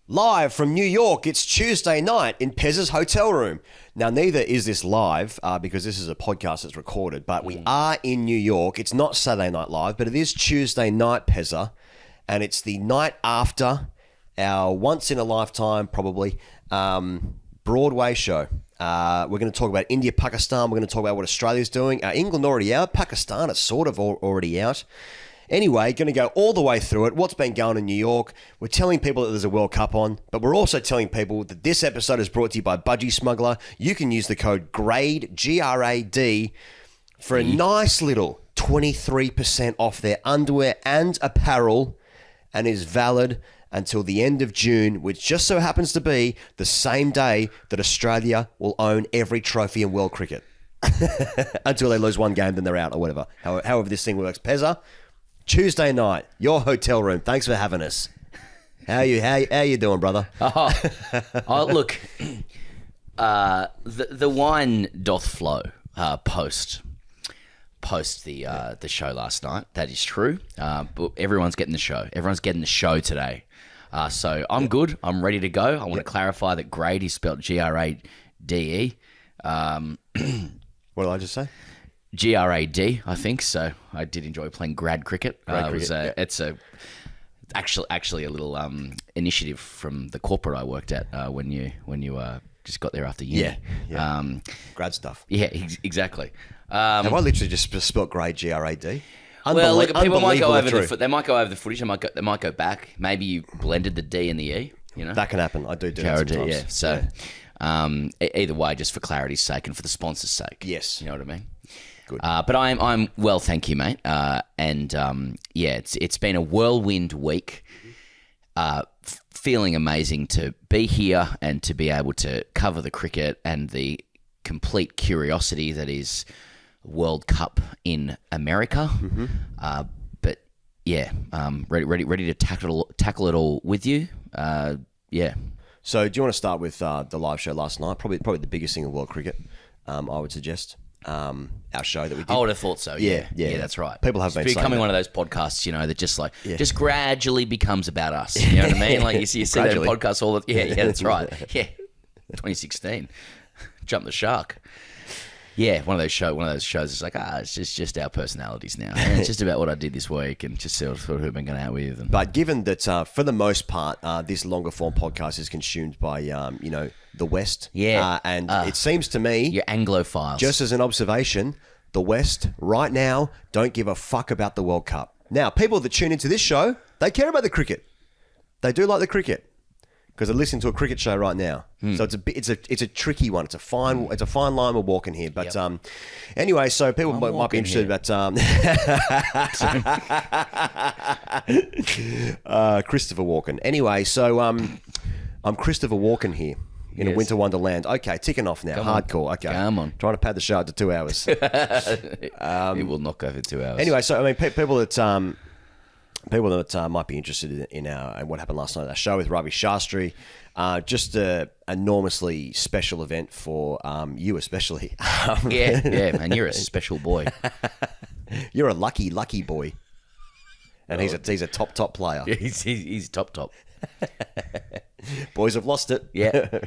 Live from New York, it's Tuesday night in Pez's hotel room. Now, neither is this live because this is a podcast that's recorded, but we are in New York. It's not Saturday Night Live, but it is Tuesday night, Pezza, and it's the night after our once-in-a-lifetime, probably, Broadway show. We're going to talk about India, Pakistan. We're going to talk about what Australia's doing. England already out. Pakistan is sort of already out. Anyway, going to go all the way through it. What's been going in New York? We're telling people that there's a World Cup on, but we're also telling people that this episode is brought to you by BUDGY SMUGGLER. You can use the code GRADE, G-R-A-D, for a nice little 23% off their underwear and apparel, and is valid until the end of June, which just so happens to be the same day that Australia will own every trophy in world cricket. Until they lose one game, then they're out or whatever. However this thing works. Pezza, Tuesday night, your hotel room. Thanks for having us. How you doing, brother? Look, the wine doth flow post the show last night. That is true. But everyone's getting the show. Everyone's getting the show today. So I'm good. I'm ready to go. I want to clarify that grade is spelled G-R-A-D-E. What did I just say? G-R-A-D, I think. So I did enjoy playing grad cricket. It's actually a little initiative from the corporate I worked at when you just got there after uni. Yeah. Grad stuff. Yeah, exactly. Have I literally just spelled grade G-R-A-D? Well, look, people might go over they might go over the footage. They might go back. Maybe you blended the D and the E. You know, that can happen. I do that sometimes. Yeah. So either way, just for clarity's sake and for the sponsor's sake. Yes. You know what I mean? Good. But I'm well, thank you, mate. It's been a whirlwind week. Feeling amazing to be here and to be able to cover the cricket and the complete curiosity that is World Cup in America. Mm-hmm. Ready to tackle it all with you. Yeah. So, do you want to start with the live show last night? Probably the biggest thing in world cricket. I would suggest. Our show that we did. I would have thought so. Yeah, that's right. People have been becoming one of those podcasts, that just just gradually becomes about us. You know what I mean? Like you see that podcast all the that's right. Yeah, 2016, jump the shark. Yeah, one of those shows. It's like it's just our personalities now. And it's just about what I did this week and just sort of who I've been going out with. But given that for the most part, this longer form podcast is consumed by the West. Yeah, and it seems to me, you're Anglophiles. Just as an observation, the West right now don't give a fuck about the World Cup. Now, people that tune into this show, they care about the cricket. They do like the cricket. Because I listen to a cricket show right now, so it's a tricky one. It's a fine line we're walking here. But anyway, so people might be interested about Christopher Walken. Anyway, so I'm Christopher Walken here in a winter wonderland. Okay, ticking off now. Hardcore. Okay, come on. Trying to pad the show up to 2 hours. It will not go for 2 hours. Anyway, so I mean, people that might be interested in what happened last night, our show with Ravi Shastri, just a enormously special event for you especially. Man, you're a special boy. You're a lucky boy, and he's a top player. Yeah, he's top. Boys have lost it. Yeah.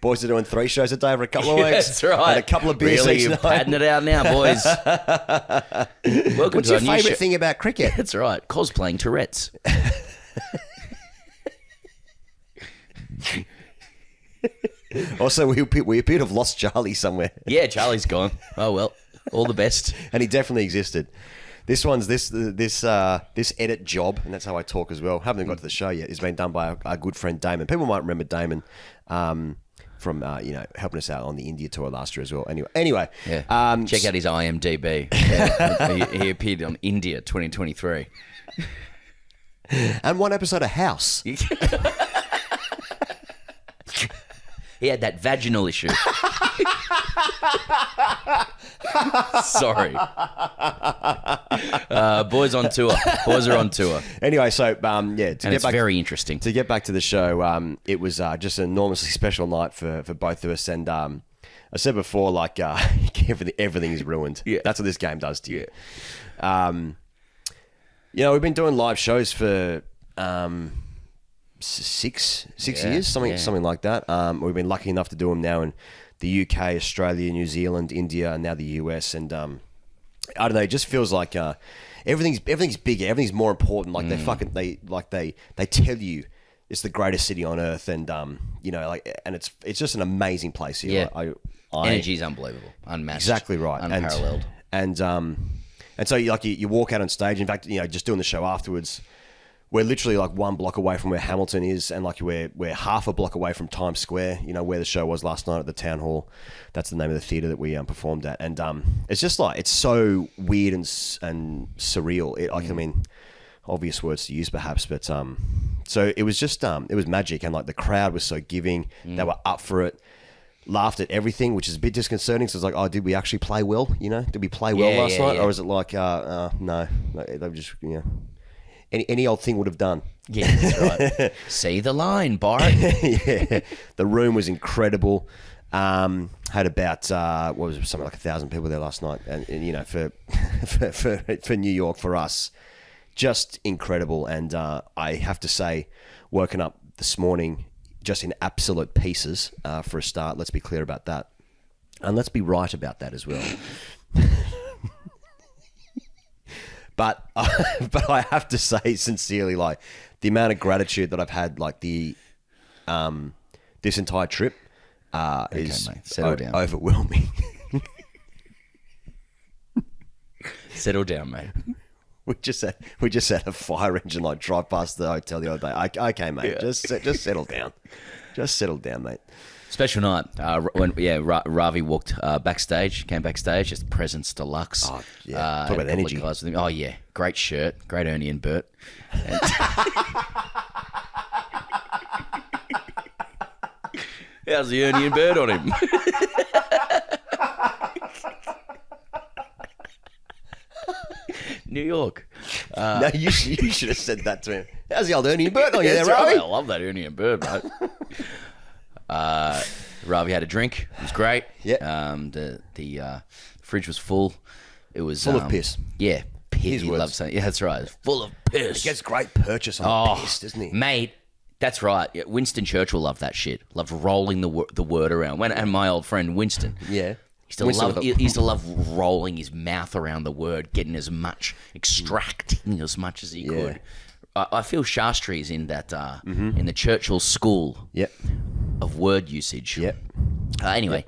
Boys are doing 3 shows a day for a couple of weeks. That's right. And a couple of beers really, each you're night. padding it out now, boys. Welcome What's to your favourite thing about cricket? That's right. Cosplaying Tourette's. Also, we appear to have lost Charlie somewhere. Yeah, Charlie's gone. Oh, well. All the best. And he definitely existed. This one's this edit job, and that's how I talk as well. Haven't even got to the show yet. It's been done by our good friend Damon. People might remember Damon from helping us out on the India tour last year as well. Anyway, yeah. Check out his IMDb. He appeared on India 2023, and one episode of House. He had that vaginal issue. Sorry. Boys on tour. Boys are on tour. Anyway, so very interesting. To get back to the show, it was just an enormously special night for both of us. And I said before, like everything is ruined. Yeah. That's what this game does to you. We've been doing live shows for six years, something like that. We've been lucky enough to do them now in the UK, Australia, New Zealand, India, and now the US. And I don't know, it just feels like everything's bigger, everything's more important. Like they tell you it's the greatest city on earth, and you know, like, and it's just an amazing place here. Yeah, energy's unbelievable, unmatched, exactly right, unparalleled, and so you walk out on stage. In fact, you know, just doing the show afterwards, we're literally like 1 block away from where Hamilton is, and like we're half a block away from Times Square. You know, where the show was last night at the Town Hall. That's the name of the theater that we performed at, and it's just like, it's so weird and surreal. I mean, obvious words to use perhaps, but so it was just it was magic, and like the crowd was so giving. They were up for it. Laughed at everything, which is a bit disconcerting. So it's like, oh, did we actually play well? You know, did we play well last night, or is it like, no, they were just, you know, any old thing would have done. Yeah, that's right. See the line, Bart. Yeah, the room was incredible. Had about what was it, something like 1,000 people there last night, and you know, for New York, for us, just incredible. And I have to say, woken up this morning just in absolute pieces for a start. Let's be clear about that. And let's be right about that as well. But I have to say sincerely, like, the amount of gratitude that I've had, like, this entire trip is overwhelming. Settle down, mate. We just had a fire engine like drive past the hotel the other day. Okay, mate, yeah. just settle down. Just settle down, mate. Special night when Ravi walked backstage, came backstage, just presence deluxe. Oh yeah, talk about energy. Guys with him. Oh yeah, great shirt, great Ernie and Bert. And how's the Ernie and Bert on him? New York. No, you should have said that to him. How's the old Ernie and Bert on you there, Ravi? I love that Ernie and Bert, mate. Ravi had a drink. It was great. Yeah. The fridge was full. It was full of piss. Yeah, piss. He loves saying. Yeah, that's right. It's full of piss. He gets great purchase on piss, doesn't he? Mate, that's right. Yeah, Winston Churchill loved that shit. Loved rolling the word around. And my old friend Winston. Yeah. He used to love rolling his mouth around the word, getting as much, extracting as much as he could. I feel Shastri is in that, in the Churchill school of word usage. Yep. Anyway,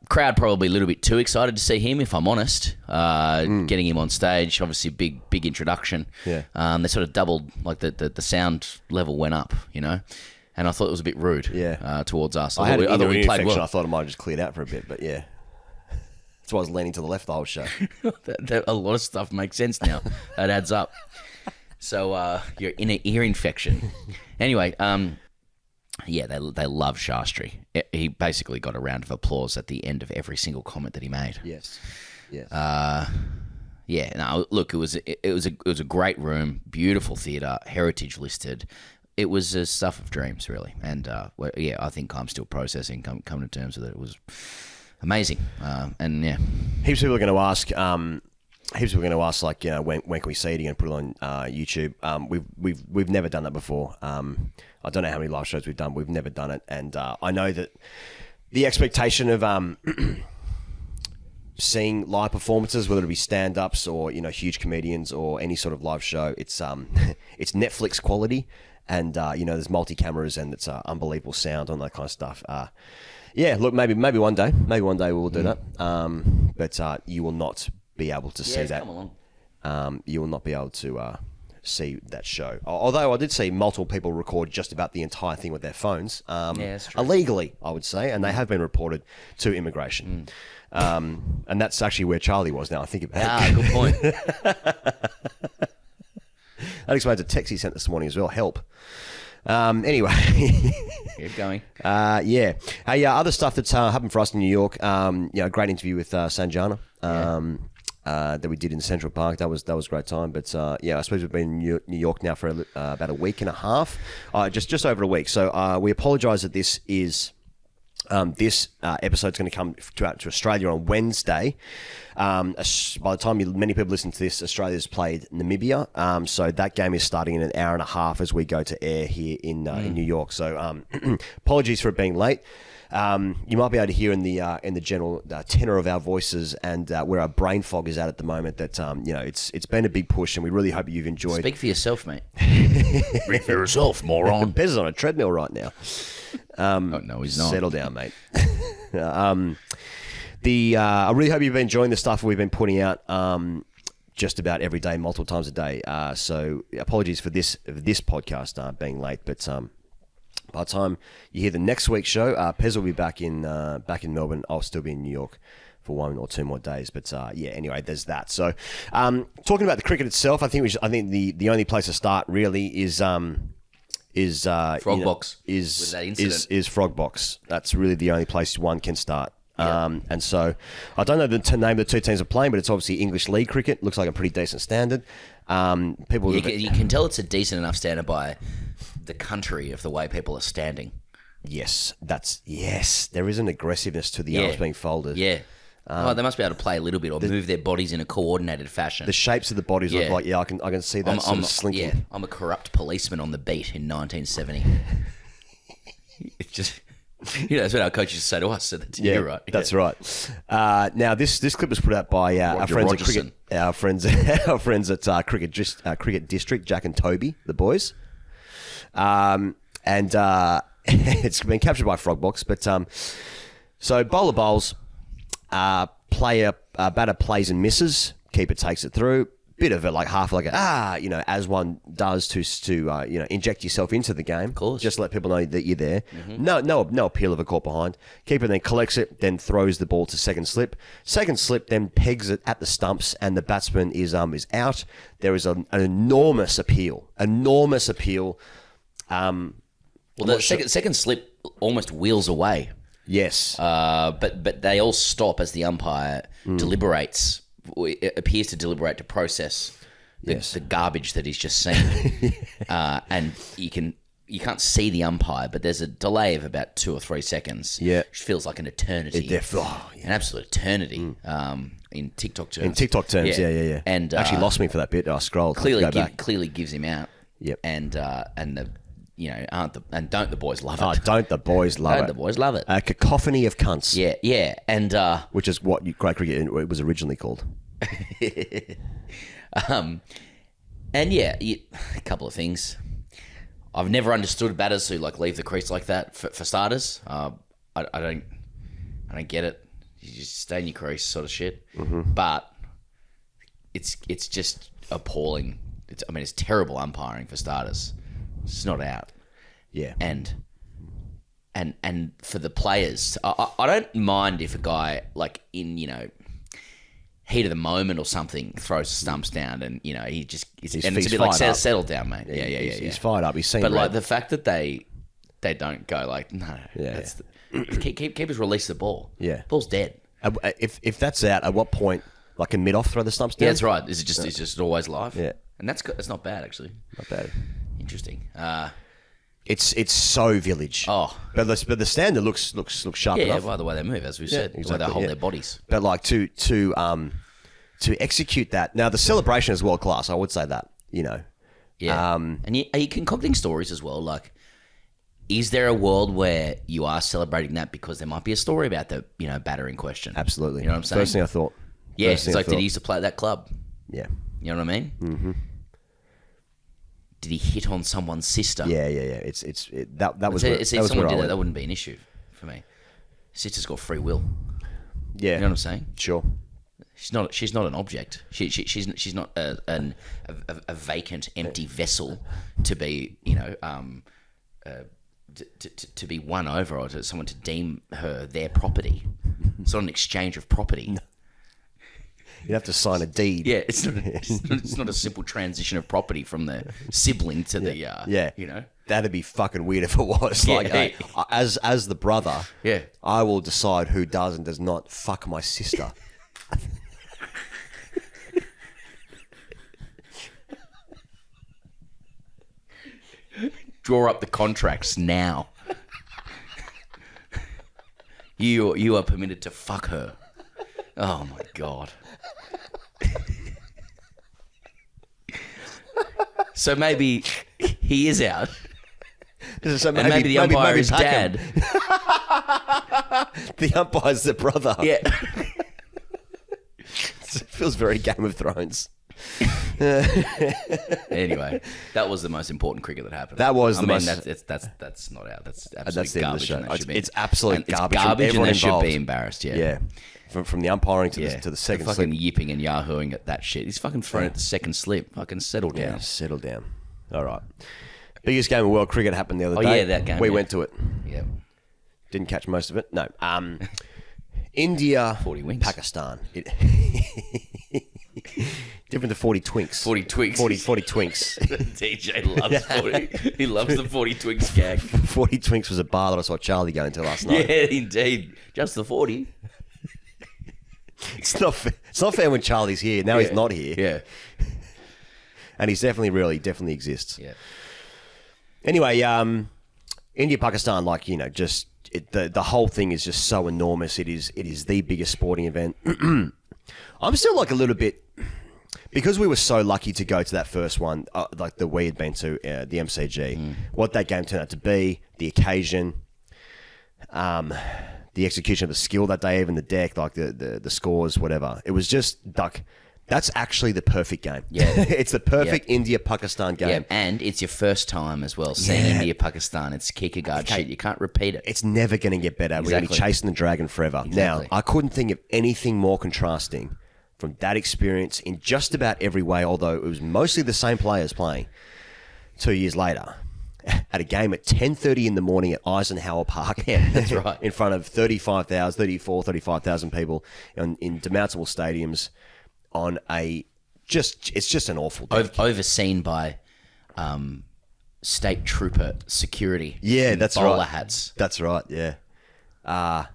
crowd probably a little bit too excited to see him, if I'm honest. Getting him on stage, obviously a big introduction. Yeah. They sort of doubled, like the sound level went up, you know. And I thought it was a bit rude towards us. I had an ear infection. Well. I thought it might have just cleared out for a bit, but yeah. That's why I was leaning to the left the whole show. A lot of stuff makes sense now. That adds up. So you're in an ear infection. Anyway, they love Shastri. He basically got a round of applause at the end of every single comment that he made. Yes. Look, it was a great room, beautiful theatre, heritage listed. It was a stuff of dreams, really, and I think I'm still processing, coming to terms with it. It was amazing, and yeah. Heaps of people are going to ask. Like, you know, when can we see it? Are you going to put it on YouTube? We've never done that before. I don't know how many live shows we've done. We've never done it, and I know that the expectation of seeing live performances, whether it be stand-ups or, you know, huge comedians or any sort of live show, it's Netflix quality. And, you know, there's multi-cameras and it's unbelievable sound on that kind of stuff. Look, maybe one day we'll do that. But you will not be able to see that. Come along. You will not be able to see that show. Although I did see multiple people record just about the entire thing with their phones. That's true. Illegally, I would say. And they have been reported to immigration. And that's actually where Charlie was now, I think about it. Good point. That explains a text he sent this morning as well. Help. Anyway. Keep going. Hey, other stuff that's happened for us in New York. Great interview with Sanjana that we did in Central Park. That was a great time. But I suppose we've been in New York now for about a week and a half. Just over a week. So we apologise that this is This episode's going to come to Australia on Wednesday. By the time many people listen to this, Australia's played Namibia. So that game is starting in an hour and a half as we go to air here in New York. So apologies for it being late. You might be able to hear in the general tenor of our voices and where our brain fog is at the moment that it's been a big push, and we really hope you've enjoyed. Speak for yourself, mate. Speak for yourself, moron. Bez is on a treadmill right now. No, he's not. Settle down, mate. I really hope you've been enjoying the stuff we've been putting out just about every day, multiple times a day. So apologies for this podcast being late, but by the time you hear the next week's show, Pez will be back in Melbourne. I'll still be in New York for 1 or 2 more days. But anyway, there's that. So talking about the cricket itself, I think the only place to start really is Frogbox. Is Frogbox. That's really the only place one can start. And so I don't know the name of the two teams are playing, but it's obviously English League cricket. Looks like a pretty decent standard. You can tell it's a decent enough standard by the country of the way people are standing. Yes, there is an aggressiveness to the arms being folded. Yeah. They must be able to play a little bit or move their bodies in a coordinated fashion. The shapes of the bodies look like, I can see that sort of slinking. Yeah, I'm a corrupt policeman on the beat in 1970. It's just, that's what our coach used to say to us. Said that to you, right? That's right. Now, this clip was put out by our friends at cricket, our friends at Cricket District, Jack and Toby, the boys. And it's been captured by Frogbox. But so bowler bowls, batter plays and misses, keeper takes it through. Bit of it, as one does to inject yourself into the game. Of course. Just let people know that you're there. Mm-hmm. No appeal of a caught behind. Keeper then collects it, then throws the ball to second slip. Second slip then pegs it at the stumps, and the batsman is out. There is an enormous appeal. The second slip almost wheels away. Yes. But they all stop as the umpire deliberates. It appears to deliberate to process the garbage that he's just seen. And you can't see the umpire, but there's a delay of about 2 or 3 seconds. Yeah. Which feels like an eternity. An absolute eternity in TikTok terms. Yeah. And actually lost me for that bit. I scrolled. Clearly gives him out. Yep. And don't the boys love it? Oh, don't the boys love it? Don't the boys love it? A cacophony of cunts. Yeah, and which is what great cricket was originally called. A couple of things. I've never understood batters who leave the crease like that. For starters, I don't get it. You just stay in your crease, sort of shit. Mm-hmm. But it's just appalling. It's terrible umpiring for starters. It's not out. Yeah. And for the players, I don't mind if a guy in heat of the moment or something throws the stumps down and he just it's a bit settle down, mate. Yeah. He's fired up. He's seen. But the fact that they don't go no. Yeah. Keepers release the ball. Yeah. Ball's dead. If that's out, at what point? Like a mid-off throw the stumps down? Yeah, that's right. Is it just always live? Yeah. And that's not bad actually. Not bad. Interesting. It's so village. Oh, but the standard looks sharp enough. Yeah, by the way they move, as we said, exactly, the way they hold their bodies. But to execute that now, the celebration is world class. I would say that. Yeah. And are you concocting stories as well? Is there a world where you are celebrating that because there might be a story about the batter in question? Absolutely. You know what I'm saying? First thing I thought. Yeah, it's did he used to play at that club? Yeah. You know what I mean? Mm-hmm. Did he hit on someone's sister? Yeah. That was. If someone did that wouldn't be an issue for me. Sister's got free will. Yeah. You know what I'm saying? Sure. She's not an object. She's not a vacant, empty vessel to be to be won over or to someone to deem her their property. It's not an exchange of property. You'd have to sign a deed. Yeah, it's not a simple transition of property from the sibling to the That'd be fucking weird if it was. As the brother, I will decide who does and does not fuck my sister. Draw up the contracts now. You are permitted to fuck her. Oh my God. So maybe he is out. So Maybe the umpire is Packham. dad. The umpire's the brother. Yeah. It feels very Game of Thrones. Anyway, that was the most important cricket that happened. That was I the mean, most- that's not out. That's That's absolute the end of the garbage. show. And that should be- It's absolute and it's garbage. from garbage, and everyone they should involved. be embarrassed. Yeah. Yeah. From the umpiring to Yeah. the second fucking slip. yipping and yahooing at that shit. He's fucking thrown at the second slip. Fucking settle down. Yeah, settle down. All right. Biggest game of world cricket happened the other Oh, day. yeah, that game, We yeah. went to it. Yeah. Didn't catch most of it. No. India, 40 wings. Pakistan. Different to 40 twinks. 40 twigs. 40 twinks. DJ loves 40. He loves the 40 twigs gag. 40 twinks was a bar that I saw Charlie go into last night. Yeah, indeed. Just the 40. It's not fair when Charlie's here. Now he's not here. Yeah. And he's definitely real. He definitely exists. Yeah. Anyway, India, Pakistan, like, you know, just the whole thing is just so enormous. It is the biggest sporting event. I'm still like a little bit, because we were so lucky to go to that first one, like that we had been to the MCG. What that game turned out to be, the occasion, the execution of the skill that day, even the deck, like the scores, whatever. It was just like, that's actually the perfect game. Yeah. It's the perfect India-Pakistan game. Yeah, and it's your first time as well seeing India, Pakistan. It's kicker guard shit. You can't repeat it. It's never going to get better. We're going to be Exactly. chasing the dragon forever. Exactly. Now, I couldn't think of anything more contrasting from that experience in just about every way, although it was mostly the same players playing 2 years later at a game at 10:30 in the morning at Eisenhower Park. Yeah, that's right. In front of 35,000 people in demountable stadiums on it's just an awful day. Overseen by state trooper security. Yeah, in that's bowler right. hats. That's right, yeah. I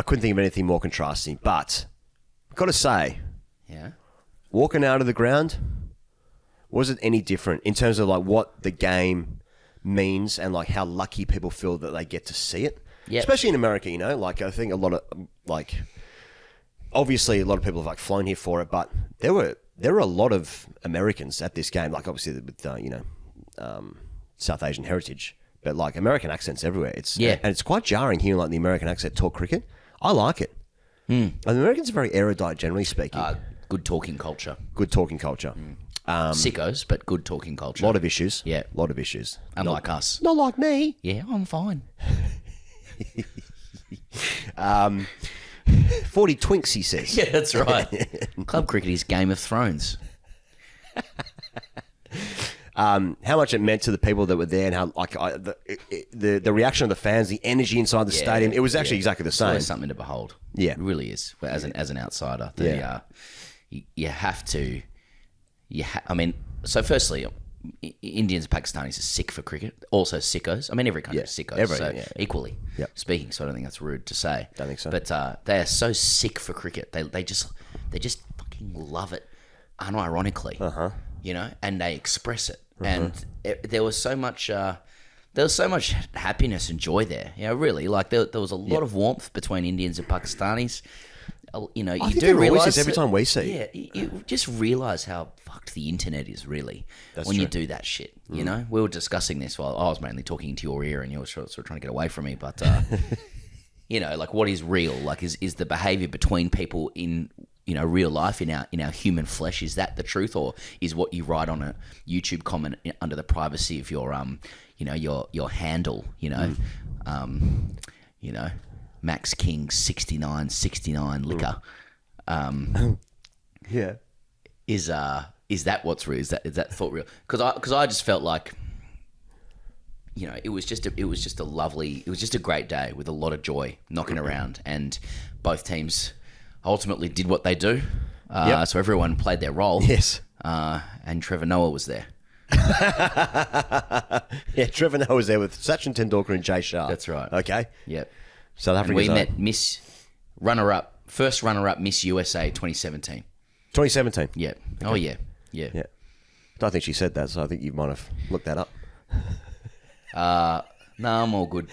couldn't think of anything more contrasting, but I've got to say, Yeah. walking out of the ground, was it any different in terms of like what the game means and like how lucky people feel that they get to see it? Yep. Especially in America, you know, like I think a lot of like, obviously a lot of people have like flown here for it, but there were a lot of Americans at this game, like obviously with South Asian heritage, but like American accents everywhere. And it's quite jarring hearing like the American accent talk cricket. I like it. And the Americans are very erudite, generally speaking. Good talking culture. Good talking culture. Sickos, but good talking culture. A lot of issues. Yeah. A lot of issues. Unlike us. Not like me. Yeah, I'm fine. 40 twinks, he says. Yeah, that's right. Club cricket is Game of Thrones. How much it meant to the people that were there, and how like the reaction of the fans, the energy inside the stadium. It was actually exactly the It's same. always something to behold. Yeah. It really is. As an outsider, you have to. I mean, so firstly, Indians and Pakistanis are sick for cricket. Also sickos. I mean, every country is sickos. Equally speaking. So I don't think that's rude to say. Don't think so. But they are so sick for cricket. They just fucking love it, unironically. You know, and they express it. And there was so much. There was so much happiness and joy there. You know, really, like there was a lot of warmth between Indians and Pakistanis. You know, I you think do there always realize is every time we see. Yeah, you just realize how fucked the internet is really That's when you true. do that shit. You know, we were discussing this while I was mainly talking into your ear, and you were sort of trying to get away from me. But you know, like what is real? Like is the behavior between people in real life in our human flesh? Is that the truth, or is what you write on a YouTube comment under the privacy of your your handle? Max King 69 liquor. Yeah. Is that what's real? Is that thought real? Because I just felt like, it was just a great day with a lot of joy knocking around, and both teams ultimately did what they do. So everyone played their role. Yes. And Trevor Noah was there. Yeah, Trevor Noah was there with Sachin Tendulkar and Jay Shah. That's right. Okay. Yep. South And Africa's we met first runner-up Miss USA 2017. 2017. Yeah. Okay. Oh yeah. Yeah. Yeah. I don't think she said that, so I think you might have looked that up. No, I'm all good.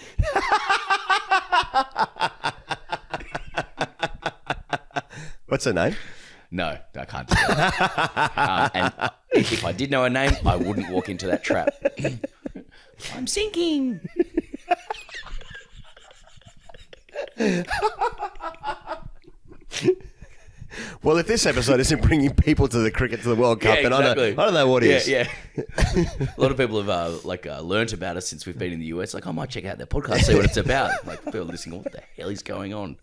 What's her name? No, I can't do that. And if I did know her name, I wouldn't walk into that trap. I'm sinking. Well, if this episode isn't bringing people to the cricket to the World Cup, then exactly. I don't know what is. Yeah. A lot of people have learnt about us since we've been in the US. Like, I might check out their podcast, see what it's about. Like, people listening, what the hell is going on?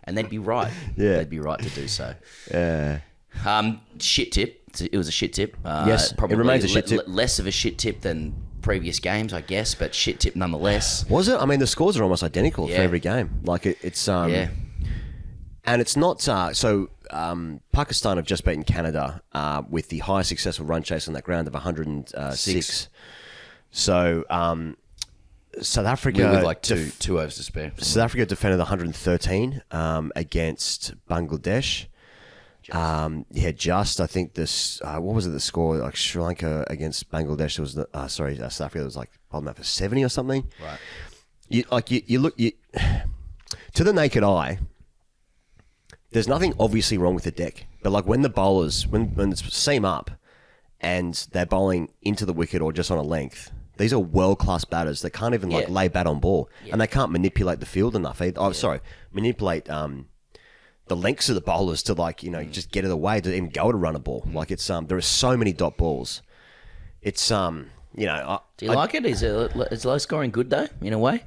And they'd be right. Yeah. They'd be right to do so. Yeah. Shit tip. It was a shit tip. Yes, probably it remains a shit tip. Less of a shit tip than previous games, I guess, but shit tip nonetheless. Was it? I mean, the scores are almost identical for every game. Like, it's... Yeah. And it's not... Pakistan have just beaten Canada with the highest successful run chase on that ground of 106. So... South Africa with like two overs to spare. South Africa defended 113 against Bangladesh. I think this. What was it? The score like Sri Lanka against Bangladesh. It was South Africa was like bottom out for 70 or something. Right. You look to the naked eye. There's nothing obviously wrong with the deck, but like when the bowlers when it's seam up and they're bowling into the wicket or just on a length. These are world-class batters that can't even lay bat on ball, and they can't manipulate the field enough. Manipulate the lengths of the bowlers to just get it away to even go to run a ball. Like it's there are so many dot balls. It's Do you like it? Is low scoring good though in a way?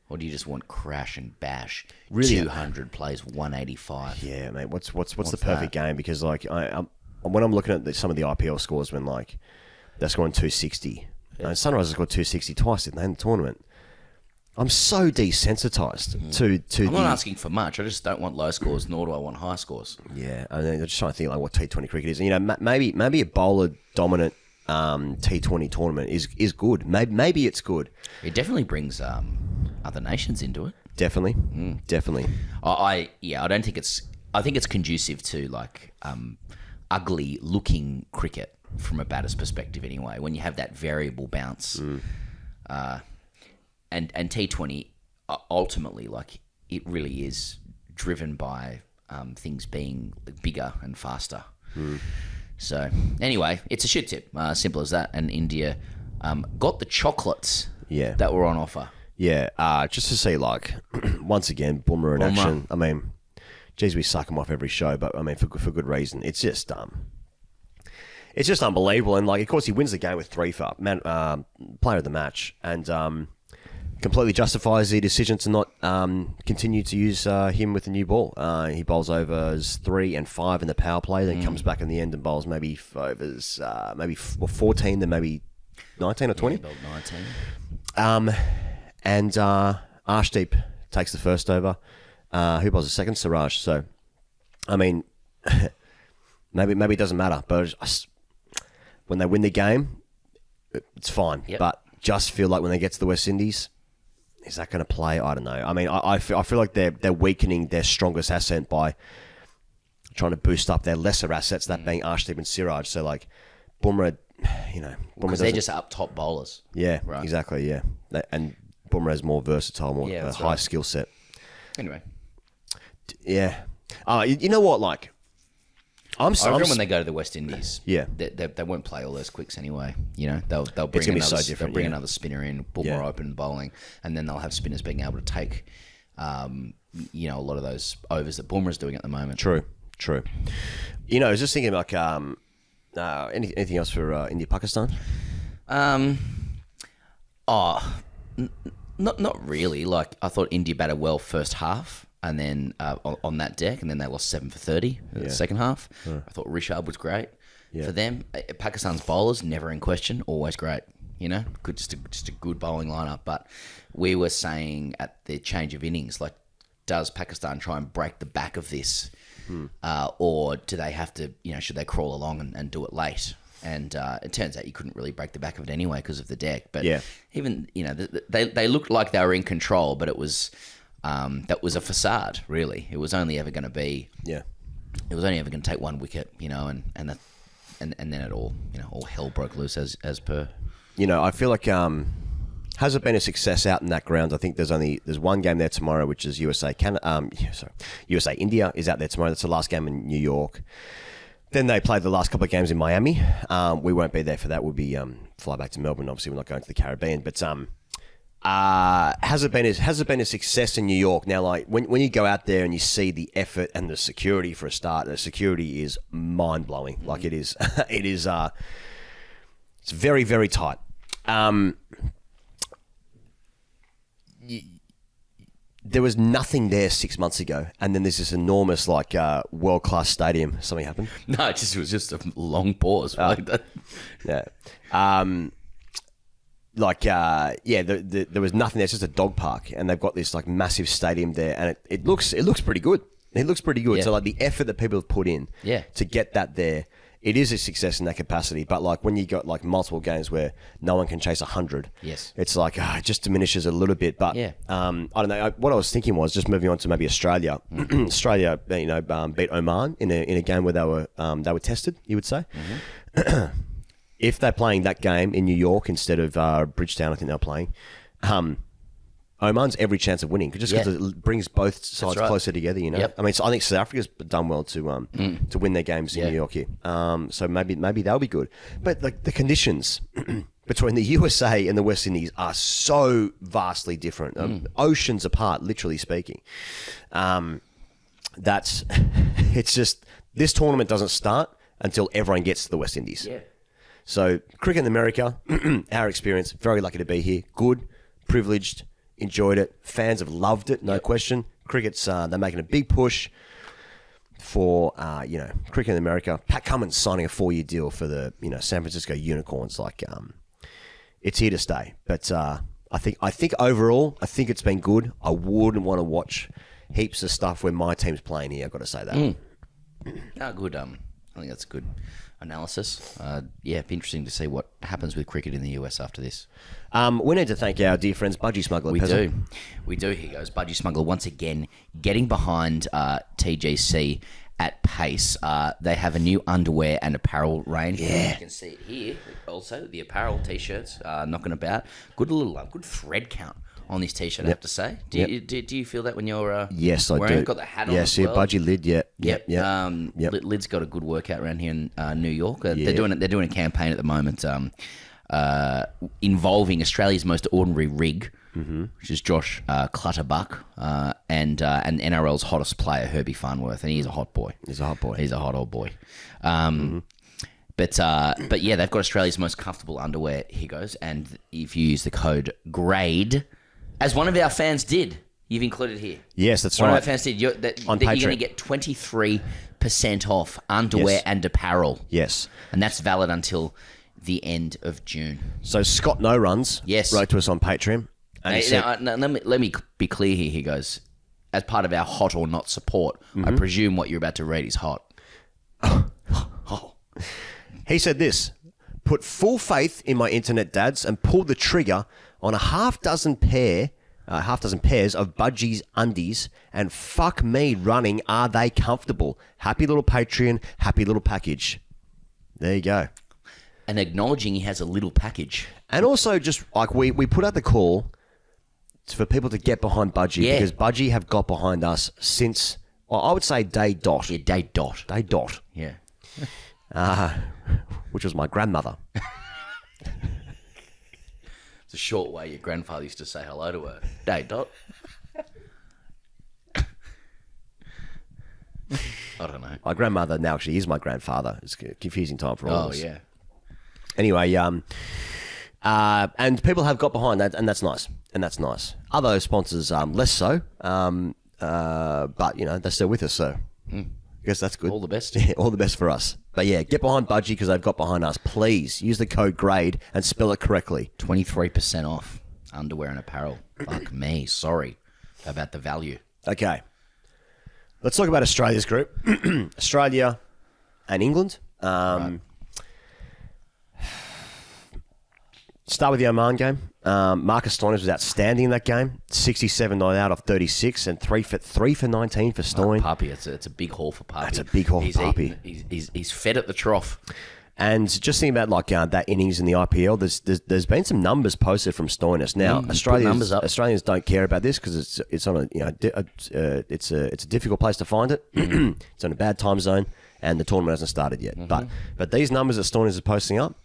Or do you just want crash and bash? Really, 200 plays 185. Yeah, mate. What's the perfect game? Because when I'm looking at some of the IPL scores, when they're scoring 260. Yeah. Sunrise has scored 260 twice, didn't they, in the tournament? I'm so desensitized to I'm not asking for much. I just don't want low scores, nor do I want high scores. Yeah, I mean, I'm just trying to think like what T20 cricket is. Maybe a bowler dominant T20 tournament is good. Maybe it's good. It definitely brings other nations into it. Definitely. I don't think it's. I think it's conducive to ugly looking cricket. From a batter's perspective anyway, when you have that variable bounce. And T20, ultimately, it really is driven by things being bigger and faster. So, anyway, it's a shit tip, simple as that. And India got the chocolates that were on offer. Yeah, just to see, once again, Bumrah in action. I mean, geez, we suck him off every show, but I mean, for good reason. It's just... It's just unbelievable, and of course, he wins the game with 3 for player of the match, and completely justifies the decision to not continue to use him with the new ball. He bowls overs 3 and 5 in the power play, then comes back in the end and bowls maybe overs 14, then maybe 19 or 20. Yeah, about 19. And Arshdeep takes the first over. Who bowls the second? Siraj. So, I mean, maybe it doesn't matter, but when they win the game, it's fine. Yep. But just feel like when they get to the West Indies, is that going to play? I don't know. I mean, I feel like they're weakening their strongest asset by trying to boost up their lesser assets, that being Arshdeep and Siraj. So, Bumrah, because they're just up top bowlers. Yeah, right. Exactly, yeah. And Bumrah is more versatile, more high skill set. Anyway. Yeah. You know what, I reckon when they go to the West Indies, yeah, they won't play all those quicks anyway. They'll bring another spinner in, Bumrah open bowling, and then they'll have spinners being able to take, a lot of those overs that Bumrah's doing at the moment. True. I was just thinking anything else for India Pakistan? Not really. I thought India batted well first half. And then on that deck, and then they lost 7 for 30 in the second half. I thought Rishabh was great for them. Pakistan's bowlers never in question, always great. Good, just a good bowling lineup. But we were saying at the change of innings, does Pakistan try and break the back of this, or do they have to? Should they crawl along and do it late? And it turns out you couldn't really break the back of it anyway because of the deck. But even they looked like they were in control, but it was. That was a facade, really. It was only ever going to be. Yeah. It was only ever going to take one wicket, and then it all, all hell broke loose as per. I feel like Has it been a success out in that ground? I think there's one game there tomorrow, which is USA India is out there tomorrow. That's the last game in New York. Then they played the last couple of games in Miami. We won't be there for that. We'll be fly back to Melbourne. Obviously, we're not going to the Caribbean. But has it been a success in New York? Now, like when you go out there and you see the effort and the security for a start, the security is mind blowing. Like it is, it's very, very tight. There was nothing there 6 months ago, and then there's this enormous, like, world-class stadium. Something happened? No, it was just a long pause. Like that. Yeah. There was nothing there. It's just a dog park, and they've got this, like, massive stadium there, and it looks pretty good. It looks pretty good. Yeah. So, like, the effort that people have put in to get that there, it is a success in that capacity. But, like, when you got, like, multiple games where no one can chase 100, yes, it's like, it just diminishes a little bit. But, I don't know. What I was thinking was just moving on to maybe Australia. Australia, beat Oman in a game where they were tested, you would say. Mm-hmm. If they're playing that game in New York instead of Bridgetown, I think they're playing, Oman's every chance of winning, just because it brings both sides closer together, Yep. I mean, so I think South Africa's done well to win their games in New York here. So maybe that'll be good. But like the conditions between the USA and the West Indies are so vastly different, oceans apart, literally speaking. It's just this tournament doesn't start until everyone gets to the West Indies. Yeah. So cricket in America, our experience, very lucky to be here. Good, privileged. Enjoyed it. Fans have loved it, no question. Cricket's they're making a big push for cricket in America. Pat Cummins signing a 4-year deal for the San Francisco Unicorns. Like it's here to stay. But I think overall, I think it's been good. I wouldn't want to watch heaps of stuff where my team's playing here. I've got to say that. Good. I think that's a good analysis. It'd be interesting to see what happens with cricket in the US after this. We need to thank our dear friends BUDGY Smuggler. We do. Here goes BUDGY Smuggler once again getting behind TGC at pace. They have a new underwear and apparel range. Yeah. You can see it here. Also, the apparel t-shirts knocking about. Good thread count on this t-shirt, I have to say. Do you feel that when you're yes, I wearing do. Got the hat on yes, as well? BUDGY lid, Yep. Lid's got a good workout around here in New York. They're doing a campaign at the moment involving Australia's most ordinary rig, which is Josh Clutterbuck, and NRL's hottest player, Herbie Farnworth, and he's a hot boy. He's a hot boy. He's a hot old boy. But yeah, they've got Australia's most comfortable underwear. Here goes, and if you use the code GRADE, as one of our fans did, you've included here. Yes, that's one right. One of our fans did. You're going to get 23% off underwear and apparel. Yes, and that's valid until the end of June. So Scott No Runs wrote to us on Patreon. And let me be clear here. He goes, as part of our hot or not support, I presume what you're about to read is hot. He said this: put full faith in my internet dads and pulled the trigger on a half dozen pairs of BUDGY's undies, and fuck me running, are they comfortable? Happy little Patreon, happy little package. There you go. And acknowledging he has a little package. And also just like we put out the call for people to get behind BUDGY because BUDGY have got behind us since, well, I would say day dot. Yeah, day dot. Day dot. Yeah. Which was my grandmother. It's a short way your grandfather used to say hello to her. Day dot. I don't know. My grandmother now actually is my grandfather. It's a confusing time for all of us. Oh, yeah. Anyway, and people have got behind that, and that's nice. Other sponsors, less so, but, they're still with us, so I guess that's good. All the best. Yeah, all the best for us. But, yeah, get behind BUDGY because they've got behind us. Please use the code GRADE and spell it correctly. 23% off underwear and apparel. Fuck me. Sorry about the value. Okay. Let's talk about Australia's group. Australia and England. Right. Start with the Oman game. Marcus Stoinis was outstanding in that game. 67 not out of 36 and 3 for 19 for Stoin. Puppy, it's a big haul for Puppy. That's a big haul for Puppy. He's fed at the trough. And just think about like that innings in the IPL. There's been some numbers posted from Stoinis. Now Australians don't care about this because it's on it's a difficult place to find it. It's on a bad time zone, and the tournament hasn't started yet. But these numbers that Stoinis is posting up,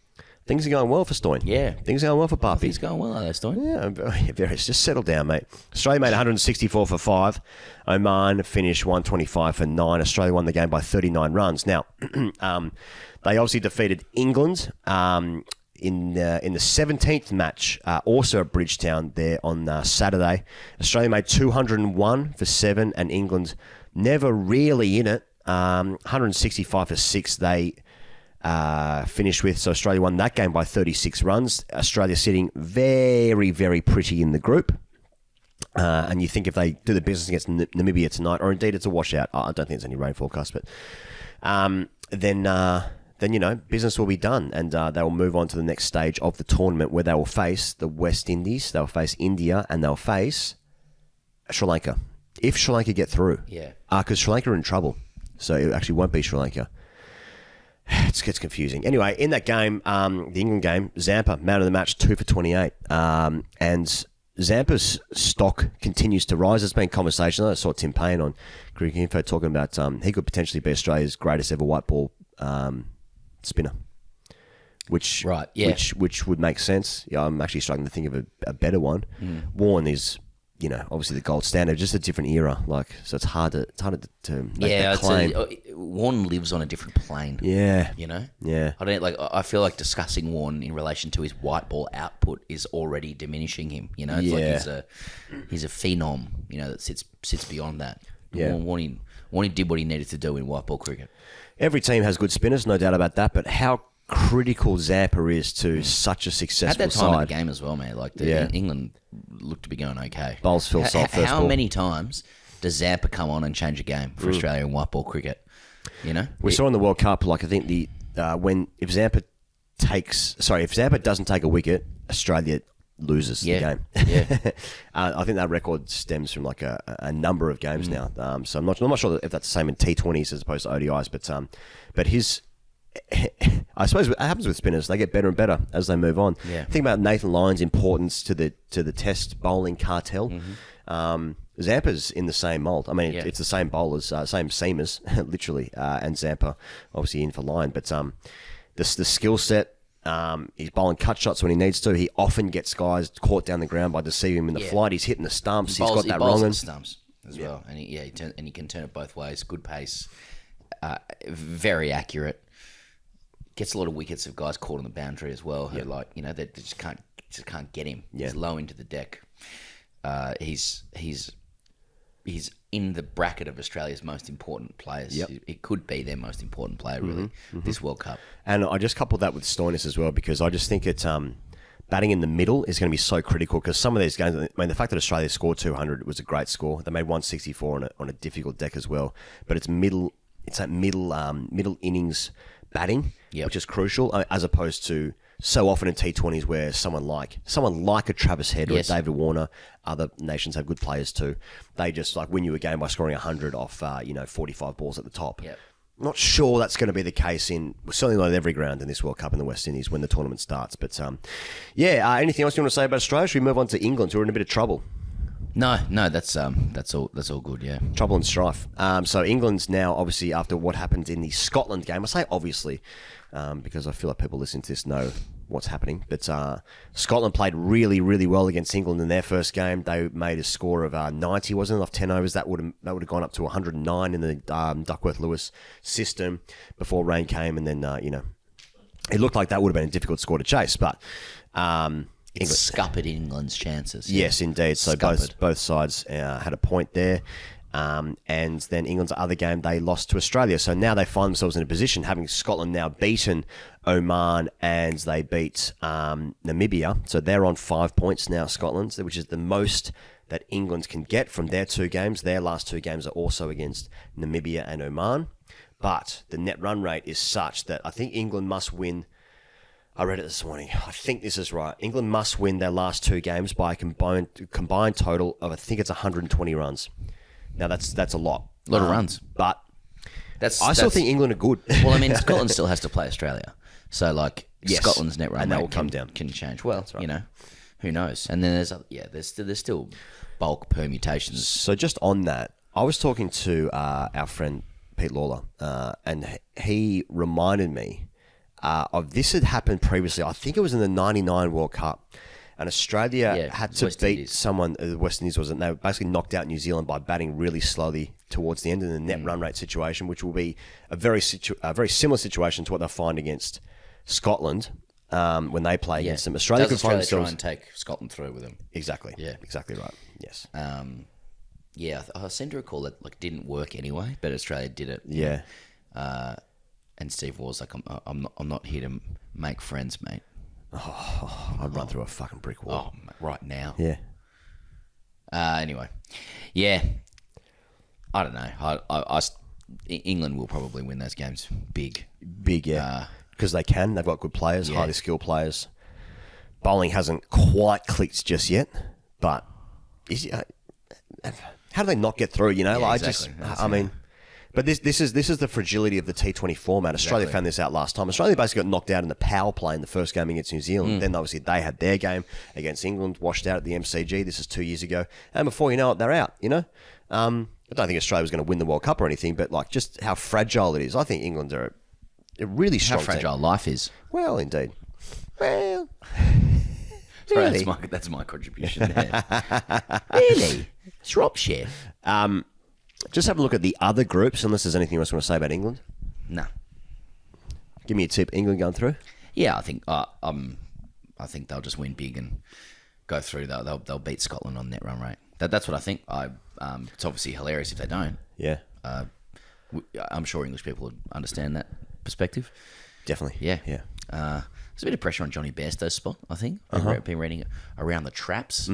things are going well for Stoin. Yeah. Things are going well for Puffy. Things going well, are they, Stoin? Yeah, very. Just settle down, mate. Australia made 164 for 5. Oman finished 125 for 9. Australia won the game by 39 runs. Now, they obviously defeated England in the 17th match, also at Bridgetown there on Saturday. Australia made 201 for 7, and England never really in it. 165 for 6 they finished with. So Australia won that game by 36 runs. Australia sitting very, very pretty in the group. And you think if they do the business against Namibia tonight, or indeed it's a washout, I don't think there's any rain forecast, but then you know, business will be done, and they will move on to the next stage of the tournament, where they will face the West Indies, they'll face India, and they'll face Sri Lanka. If Sri Lanka get through. Yeah. Because Sri Lanka are in trouble. So it actually won't be Sri Lanka. It gets confusing. Anyway, in that game, the England game, Zampa, man of the match, 2 for 28. And Zampa's stock continues to rise. There's been conversation. I saw Tim Payne on Cricket Info talking about he could potentially be Australia's greatest ever white ball spinner. Which would make sense. Yeah, I'm actually struggling to think of a better one. Warren is, you know, obviously the gold standard, just a different era. Like, so it's hard to make that claim. Warren lives on a different plane. Yeah, you know. Yeah, I feel like discussing Warren in relation to his white ball output is already diminishing him. You know, it's like he's a phenom. You know, that sits beyond that. Yeah, Warren did what he needed to do in white ball cricket. Every team has good spinners, no doubt about that. But how critical Zampa is to such a successful at that time side. in the game as well, man. Like England looked to be going okay. Bowls feel soft first How ball. many times does Zampa come on and change a game for Australia in white ball cricket? You know, we saw in the World Cup. Like, I think if Zampa doesn't take a wicket, Australia loses the game. Yeah. I think that record stems from like a number of games now. So I'm not sure if that's the same in T20s as opposed to ODIs. But his. I suppose it happens with spinners. They get better and better as they move on. Yeah. Think about Nathan Lyon's importance to the Test bowling cartel. Zampa's in the same mould. I mean, it's the same bowlers, same seamers, literally, and Zampa obviously in for Lyon. But the skill set, he's bowling cut shots when he needs to. He often gets guys caught down the ground by deceiving him in the flight. He's hitting the stumps. He's got that wrong. The stumps as well, and he can turn it both ways. Good pace, very accurate. Gets a lot of wickets of guys caught on the boundary as well, who they just can't get him. Yeah. He's low into the deck. He's in the bracket of Australia's most important players. Yep. It could be their most important player, really, this World Cup. And I just coupled that with Stoinis as well, because I just think it's batting in the middle is going to be so critical, because some of these games, I mean, the fact that Australia scored 200 was a great score. They made 164 on a difficult deck as well. But it's that middle innings batting, which is crucial, as opposed to so often in T20s where someone like a Travis Head or a David Warner, other nations have good players too. They just like win you a game by scoring 100 off 45 balls at the top. Yep. Not sure that's going to be the case certainly not at every ground in this World Cup in the West Indies when the tournament starts. But anything else you want to say about Australia? Should we move on to England, who are in a bit of trouble? No, that's all good. Yeah, trouble and strife. So England's now, obviously, after what happened in the Scotland game, I say obviously because I feel like people listening to this know what's happening. But Scotland played really, really well against England in their first game. They made a score of 90, wasn't it, off 10 overs. That would have gone up to 109 in the Duckworth-Lewis system before rain came, and then it looked like that would have been a difficult score to chase, but. It scuppered England's chances. Yes, indeed. So both sides had a point there. And then England's other game, they lost to Australia. So now they find themselves in a position, having Scotland now beaten Oman, and they beat Namibia. So they're on 5 points now, Scotland, which is the most that England can get from their two games. Their last two games are also against Namibia and Oman. But the net run rate is such that I think England must win. I read it this morning. I think this is right. England must win their last two games by a combined total of, I think it's 120 runs. Now, that's a lot. A lot of runs. But I still think England are good. Well, I mean, Scotland still has to play Australia. So like Yes. Scotland's net run And that rate will come down. can change. Well, you know, who knows? And then there's still bulk permutations. So just on that, I was talking to our friend Pete Lawler, and he reminded me of this had happened previously. I think it was in the '99 World Cup, and Australia had to West beat Indies. someone. The West Indies wasn't. They basically knocked out New Zealand by batting really slowly towards the end in the net run rate situation, which will be a very similar situation to what they'll find against Scotland when they play against them. Australia Does could find Australia themselves try and take Scotland through with them? exactly. Yeah. Exactly right. Yes. Yeah, I seem to recall that like didn't work anyway, but Australia did it. Yeah. And Steve Waugh's like, I'm not here to make friends, mate. I'd run through a fucking brick wall. Oh, right now. Yeah. Anyway, yeah. I don't know. England will probably win those games big. Big, yeah. Because they can. They've got good players, highly skilled players. Bowling hasn't quite clicked just yet, but how do they not get through? You know, Yeah, like exactly. I mean, but this is the fragility of the T20 format. Australia found this out last time. Australia basically got knocked out in the power play in the first game against New Zealand. Then obviously they had their game against England, washed out at the MCG. This is 2 years ago, and before you know it, they're out. You know, I don't think Australia was going to win the World Cup or anything, but like just how fragile it is. I think England are a really strong How fragile team. life is. Well, indeed. Well, Sorry, really? that's my contribution there. Really? Shropshire? Just have a look at the other groups, unless there's anything else you want to say about England. No. Give me a tip. England going through? Yeah, I think they'll just win big and go through. They'll beat Scotland on net run rate. That's what I think. It's obviously hilarious if they don't. Yeah, I'm sure English people would understand that perspective. definitely. Yeah. Yeah. There's a bit of pressure on Johnny Bairstow's spot, I think. I've been reading around the traps.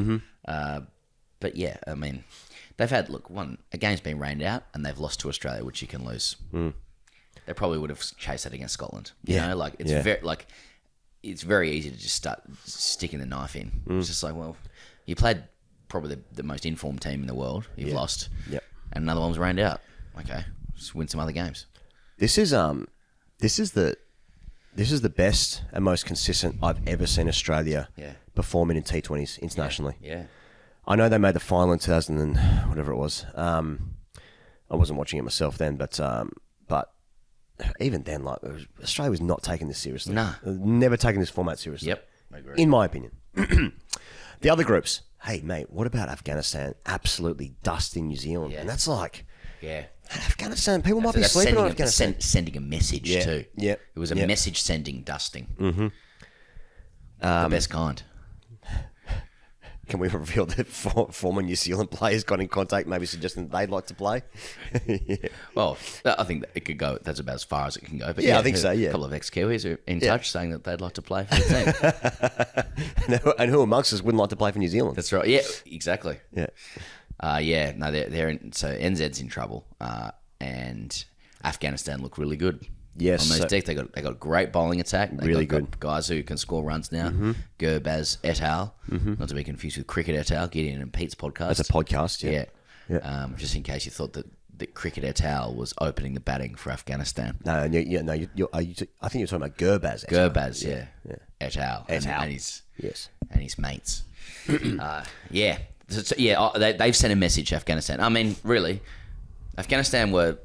But yeah, I mean, they've had, a game's been rained out and they've lost to Australia, which you can lose. They probably would have chased that against Scotland. You know, it's very easy to just start sticking the knife in. It's just like, well, you played probably the most informed team in the world. You've lost. Yep. And another one was rained out. Okay, just win some other games. This is the best and most consistent I've ever seen Australia performing in T20s internationally. Yeah. I know they made the final in 2000 and whatever it was. I wasn't watching it myself then, but even then, Australia was not taking this seriously. Nah. Never taking this format seriously. Yep, I agree. In my opinion. The other groups. Hey, mate, what about Afghanistan absolutely dusting New Zealand? Yeah. And that's like, Yeah. Afghanistan, people might be That's sleeping on Afghanistan. Sending a message too. Yeah. It was a Yeah. message sending dusting. Mm-hmm. The best kind. Can we reveal that former New Zealand players got in contact, maybe suggesting that they'd like to play? Well, I think that it could go. That's about as far as it can go. But Yeah, I think so, yeah. A couple of ex-Kiwis are in touch saying that they'd like to play for the team. And who amongst us wouldn't like to play for New Zealand? That's right. Yeah, exactly. Yeah. No, they're in, so NZ's in trouble, and Afghanistan look really good. Yes, on those decks they got great bowling attack. They Really got good. guys who can score runs now. Gurbaz et al. Not to be confused with Cricket et al. Gideon and Pete's podcast. That's a podcast, yeah. Yeah. Just in case you thought that Cricket et al. Was opening the batting for Afghanistan. No, I think you're talking about Gurbaz. Gurbaz, yeah. Et al. Et al. And his Yes. and his mates. Yeah. So, they've sent a message to Afghanistan. I mean, really, Afghanistan were,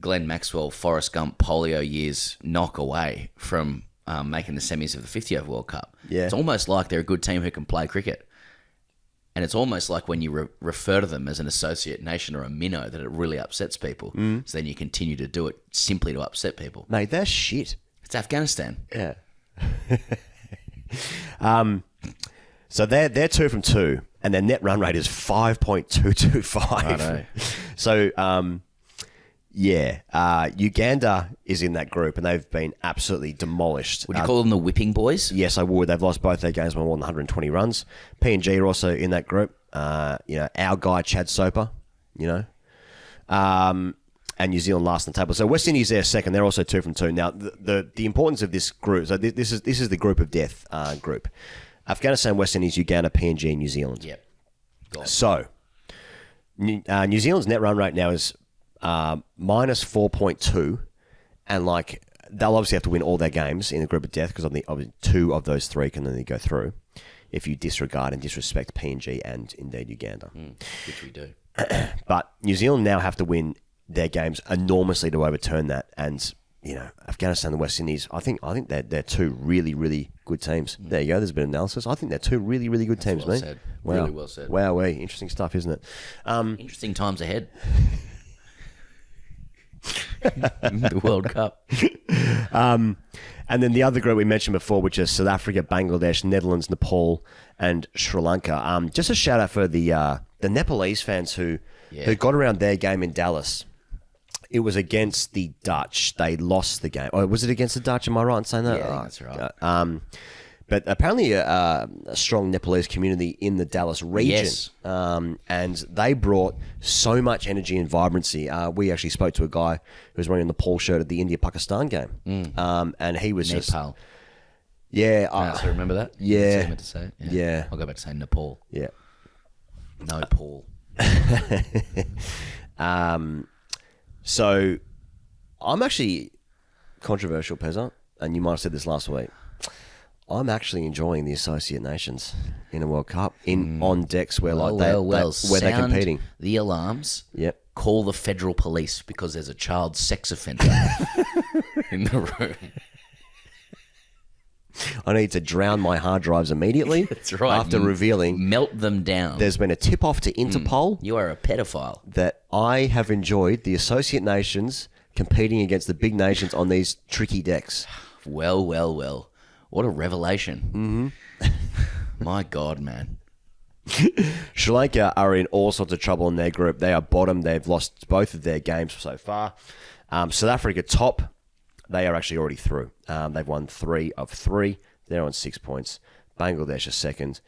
Glenn Maxwell, Forrest Gump, polio years knock away from making the semis of the 50th World Cup. Yeah. It's almost like they're a good team who can play cricket. And it's almost like when you refer to them as an associate nation or a minnow that it really upsets people. So then you continue to do it simply to upset people. Mate, that's shit. It's Afghanistan. Yeah. So they're 2 from 2, and their net run rate is 5.225. Righto. So Uganda is in that group, and they've been absolutely demolished. Would you call them the whipping boys? Yes, I would. They've lost both their games by more than 120 runs. PNG are also in that group. Our guy Chad Soper, and New Zealand last in the table. So West Indies there second. They're also 2 from 2. Now the importance of this group. So this is the group of death group. Afghanistan, West Indies, Uganda, PNG, and New Zealand. Yep. Go on. So New Zealand's net run rate now is minus 4.2, and they'll obviously have to win all their games in the group of death because obviously 2 of those 3 can only go through if you disregard and disrespect PNG and indeed Uganda. Which we do. But New Zealand now have to win their games enormously to overturn that. And, Afghanistan and the West Indies, I think they're 2 really, really good teams. There you go. There's a bit of analysis. I think they're 2 really, really good teams, well mate. said. Wow. Really well said. Wow, interesting stuff, isn't it? Interesting times ahead. The World Cup. And then the other group we mentioned before, which is South Africa, Bangladesh, Netherlands, Nepal, and Sri Lanka. Just a shout out for the Nepalese fans who got around their game in Dallas. It was against the Dutch. They lost the game. Oh, was it against the Dutch? Am I right in saying that? Yeah, I think that's right. But apparently a strong Nepalese community in the Dallas region. Yes. And they brought so much energy and vibrancy. We actually spoke to a guy who was wearing the Nepal shirt at the India-Pakistan game. And he was Nepal. Yeah. So remember that? Yeah. That's what I meant to say. Yeah. I'll go back to saying Nepal. Yeah. No, Paul. So I'm actually controversial, Pezza, and you might have said this last week. I'm actually enjoying the Associate Nations in a World Cup on decks where they're competing. The alarms. Yep. Call the federal police because there's a child sex offender in the room. I need to drown my hard drives immediately. That's right. After revealing Melt them down. there's been a tip off to Interpol You are a pedophile. that I have enjoyed the Associate Nations competing against the big nations on these tricky decks. Well. What a revelation. My God, man. Sri Lanka are in all sorts of trouble in their group. They are bottom. They've lost both of their games so far. South Africa top. They are actually already through. They've won 3 of 3. They're on 6 points. Bangladesh are second,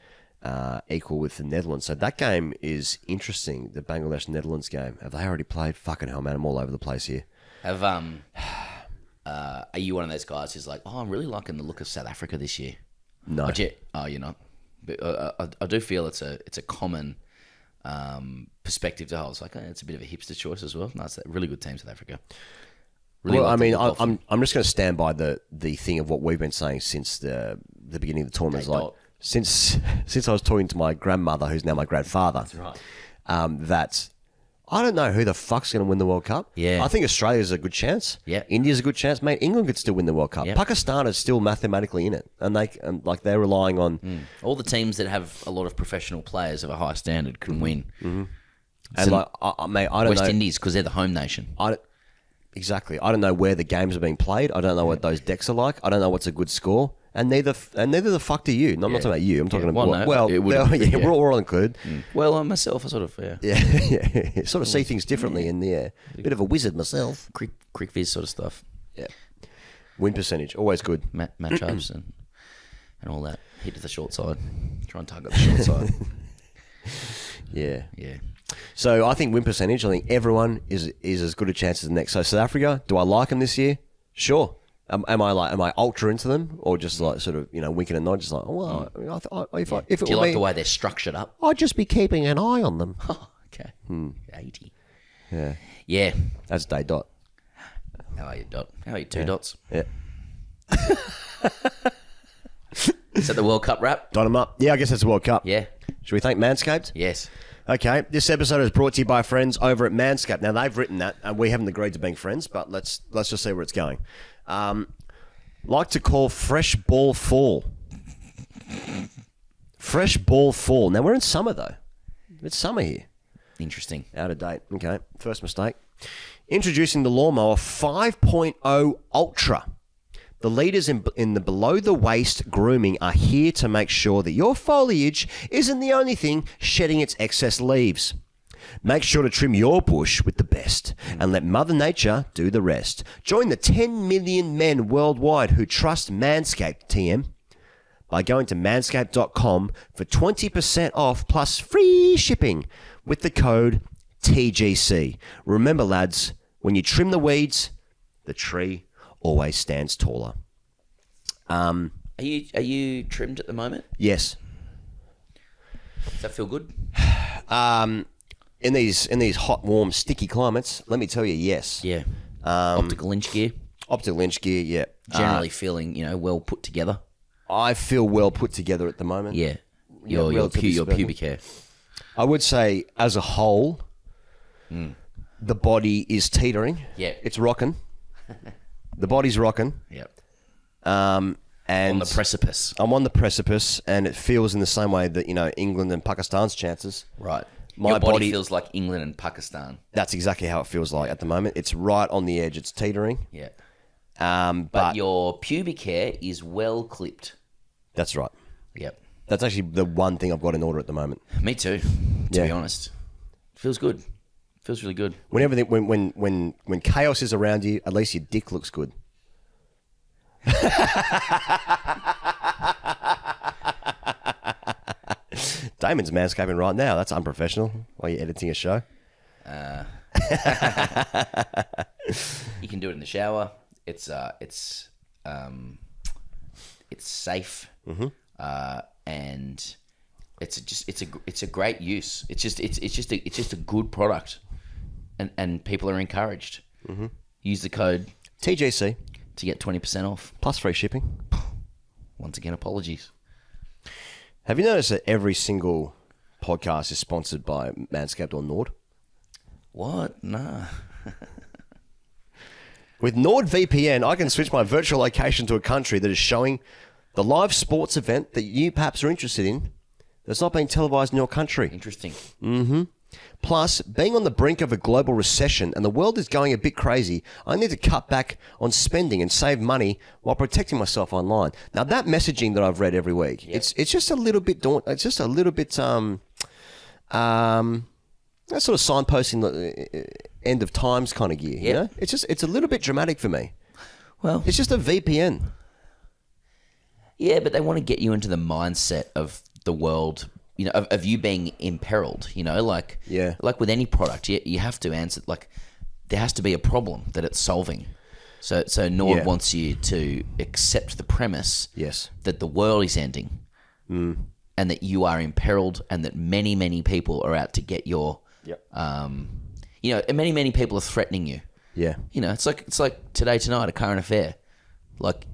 equal with the Netherlands. So that game is interesting, the Bangladesh-Netherlands game. Have they already played? Fucking hell, man. I'm all over the place here. Are you one of those guys who's like, I'm really liking the look of South Africa this year? No. You're not. But I do feel it's a common perspective to hold. It's like it's a bit of a hipster choice as well. No, it's a really good team, South Africa. Really well, like I mean, the look of them. I'm just going to stand by the thing of what we've been saying since the beginning of the tournament. Hey, Like Dot. since I was talking to my grandmother, who's now my grandfather. That's right. That I don't know who the fuck's going to win the World Cup. Yeah. I think Australia's a good chance. Yeah. India's a good chance, mate. England could still win the World Cup. Yep. Pakistan is still mathematically in it, and they're relying on All the teams that have a lot of professional players of a high standard can win. and So mate, I don't West know. Indies, because they're the home nation. Exactly. I don't know where the games are being played. I don't know what those decks are like. I don't know what's a good score. And neither the fuck do you. No, I'm not talking about you. I'm talking about we're all included. Well, myself, I sort of Yeah. Sort of see things differently in the air. Bit of a wizard myself. quick viz sort of stuff. Yeah. Win percentage, always good. Matchups and all that. Hit to the short side. Try and target the short side. Yeah. Yeah. So I think win percentage. I think everyone is as good a chance as the next. So South Africa, do I like them this year? Sure. Am I ultra into them, or just like sort of winking and nod, just like if it Do you were like me, the way they're structured up? I'd just be keeping an eye on them. Oh, okay. 80. Yeah, Yeah. that's Day Dot. How are you, Dot? How are you, two dots? Yeah, Is that the World Cup wrap? dot them up. Yeah, I guess that's the World Cup. Yeah. Should we thank Manscaped? Yes. Okay, this episode is brought to you by friends over at Manscaped. Now they've written that, and we haven't agreed to being friends, but let's just see where it's going. Like to call fresh ball fall. Fresh ball fall. Now we're in summer though. It's summer here. Interesting. Out of date. Okay, first mistake. Introducing the Lawnmower 5.0 Ultra. The leaders in the below-the-waist grooming are here to make sure that your foliage isn't the only thing shedding its excess leaves. Make sure to trim your bush with the best and let Mother Nature do the rest. Join the 10 million men worldwide who trust Manscaped, TM, by going to manscaped.com for 20% off plus free shipping with the code TGC. Remember, lads, when you trim the weeds, the tree always stands taller. Are you trimmed at the moment? Yes. Does that feel good? In these hot, warm, sticky climates, let me tell you, yes. Yeah. Optical inch gear. Optical lynch gear, yeah. Generally feeling, well put together. I feel well put together at the moment. Yeah. Your pubic hair. I would say, as a whole, the body is teetering. Yeah. It's rocking. The body's rocking. Yep. And on the precipice. I'm on the precipice, and it feels in the same way that, England and Pakistan's chances. Right. My Your body feels like England and Pakistan. That's exactly how it feels like at the moment. It's right on the edge. It's teetering. Yeah. But your pubic hair is well clipped. That's right. Yep. That's actually the one thing I've got in order at the moment. Me too, to be honest. Feels good. Feels really good. When everything, when chaos is around you, at least your dick looks good. Damon's manscaping right now. That's unprofessional. While you're editing a show. You can do it in the shower. It's safe, and it's a great use. It's just a good product, and people are encouraged. Use the code TGC to get 20% off plus free shipping. Once again, apologies. Have you noticed that every single podcast is sponsored by Manscaped or Nord? What? Nah. With NordVPN, I can switch my virtual location to a country that is showing the live sports event that you perhaps are interested in that's not being televised in your country. Interesting. Plus, being on the brink of a global recession and the world is going a bit crazy, I need to cut back on spending and save money while protecting myself online. Now, that messaging that I've read every week, it's just a little bit it's just a little bit that sort of signposting the end of times kind of gear. You know? It's a little bit dramatic for me. Well, it's just a VPN. Yeah, but they want to get you into the mindset of the world, of you being imperiled, like with any product, you have to answer, like, there has to be a problem that it's solving. So Nord wants you to accept the premise that the world is ending and that you are imperiled and that many, many people are out to get your, many, many people are threatening you. Yeah. It's like Today Tonight, a current affair. Like,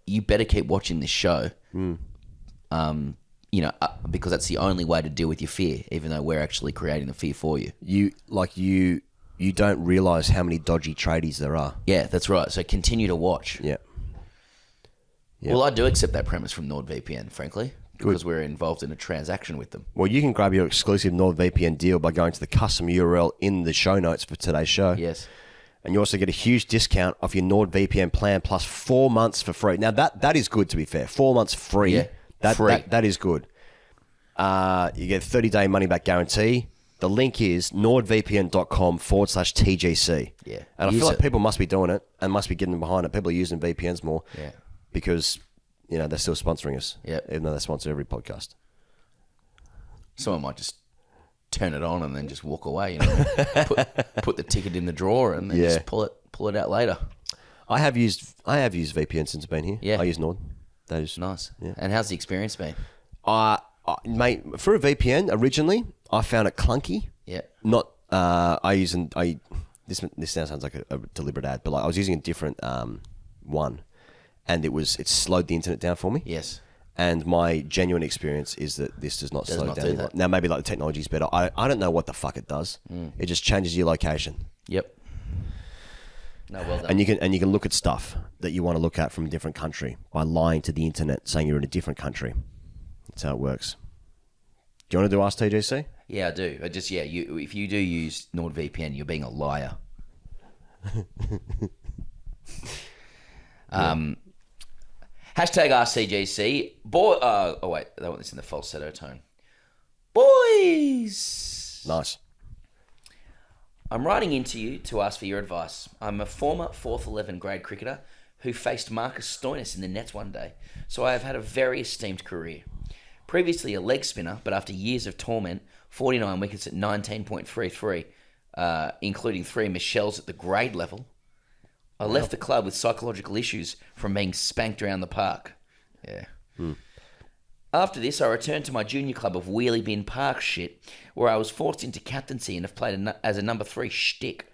you better keep watching this show. Because that's the only way to deal with your fear, even though we're actually creating the fear for you. You don't realise how many dodgy tradies there are. Yeah, that's right. So continue to watch. Yeah. Well, I do accept that premise from NordVPN, frankly, because we're involved in a transaction with them. Well, you can grab your exclusive NordVPN deal by going to the custom URL in the show notes for today's show. Yes. And you also get a huge discount off your NordVPN plan plus 4 months for free. Now, that is good, to be fair. 4 months free. Yeah. That is good. You get a 30-day money-back guarantee. The link is nordvpn.com/TGC. Yeah. And I feel like people must be doing it and must be getting behind it. People are using VPNs more. Yeah. Because, they're still sponsoring us. Yeah. Even though they sponsor every podcast. Someone might just turn it on and then just walk away. Put the ticket in the drawer and then just pull it out later. I have used VPN since I've been here. Yeah. I use Nord. That is nice. Yeah. And how's the experience been? Mate, for a VPN originally, I found it clunky. Yeah. Not this now sounds like a deliberate ad, but I was using a different one, and it slowed the internet down for me. Yes. And my genuine experience is that this does not slow not down. do that. Now maybe the technology is better. I don't know what the fuck it does. It just changes your location. Yep. No, well done. And you can look at stuff that you want to look at from a different country by lying to the internet, saying you're in a different country. That's how it works. Do you want to do AskTGC? Yeah, I do. If you do use NordVPN, you're being a liar. Hashtag AskTGC. Wait, I want this in the falsetto tone. Boys! Nice. I'm writing into you to ask for your advice. I'm a former 4th 11 grade cricketer who faced Marcus Stoinis in the nets one day, so I have had a very esteemed career. Previously a leg spinner, but after years of torment, 49 wickets at 19.33, including 3 Michelles at the grade level, I left the club with psychological issues from being spanked around the park. Yeah. After this, I returned to my junior club of Wheelie Bin Park shit, where I was forced into captaincy and have played as a number 3 shtick.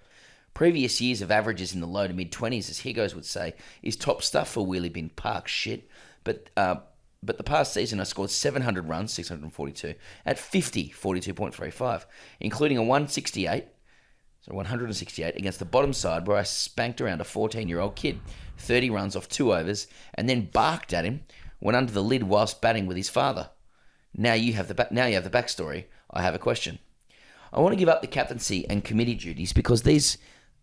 Previous years of averages in the low to mid-20s, as Higgins would say, is top stuff for wheelie bin park shit. But the past season I scored 700 runs, 642, at 50, 42.35, including a 168 against the bottom side where I spanked around a 14-year-old kid, 30 runs off 2 overs, and then barked at him, went under the lid whilst batting with his father. Now you have the backstory. I have a question. I want to give up the captaincy and committee duties because these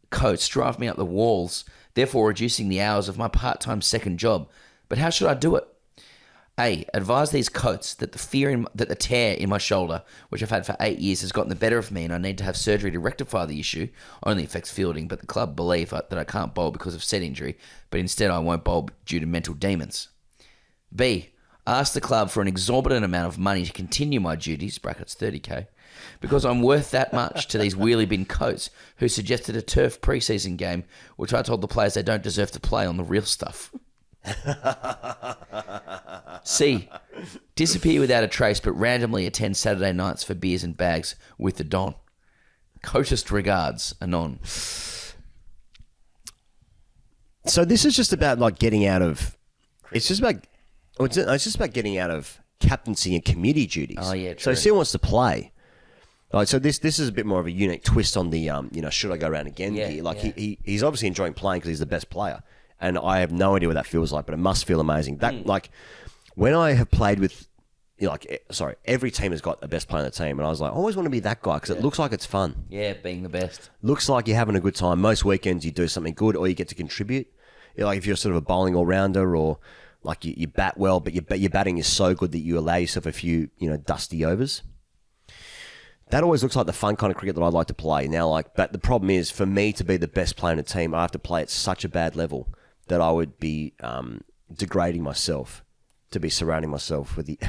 coats drive me up the walls, therefore reducing the hours of my part-time second job. But how should I do it? A. Advise these coats that the tear in my shoulder, which I've had for 8 years, has gotten the better of me and I need to have surgery to rectify the issue, only affects fielding, but the club believe that I can't bowl because of said injury, but instead I won't bowl due to mental demons. B. Ask the club for an exorbitant amount of money to continue my duties, brackets 30k, because I'm worth that much to these wheelie bin coats who suggested a turf preseason game, which I told the players they don't deserve to play on the real stuff. C. Disappear without a trace but randomly attend Saturday nights for beers and bags with the Don. Coatest regards, Anon. So this is just about like getting out of... It's just about getting out of captaincy and committee duties. Oh, yeah, true. So he still wants to play. Like, so this is a bit more of a unique twist on the, should I go around again gear? Like, he's obviously enjoying playing because he's the best player. And I have no idea what that feels like, but it must feel amazing. That like, when I have played with, every team has got the best player on the team. And I was like, I always want to be that guy because it looks like it's fun. Yeah, being the best. Looks like you're having a good time. Most weekends you do something good or you get to contribute. Like if you're sort of a bowling all-rounder or... Like you bat well, but your batting is so good that you allow yourself a few, dusty overs. That always looks like the fun kind of cricket that I'd like to play. Now, but the problem is, for me to be the best player in a team, I have to play at such a bad level that I would be degrading myself to be surrounding myself with the...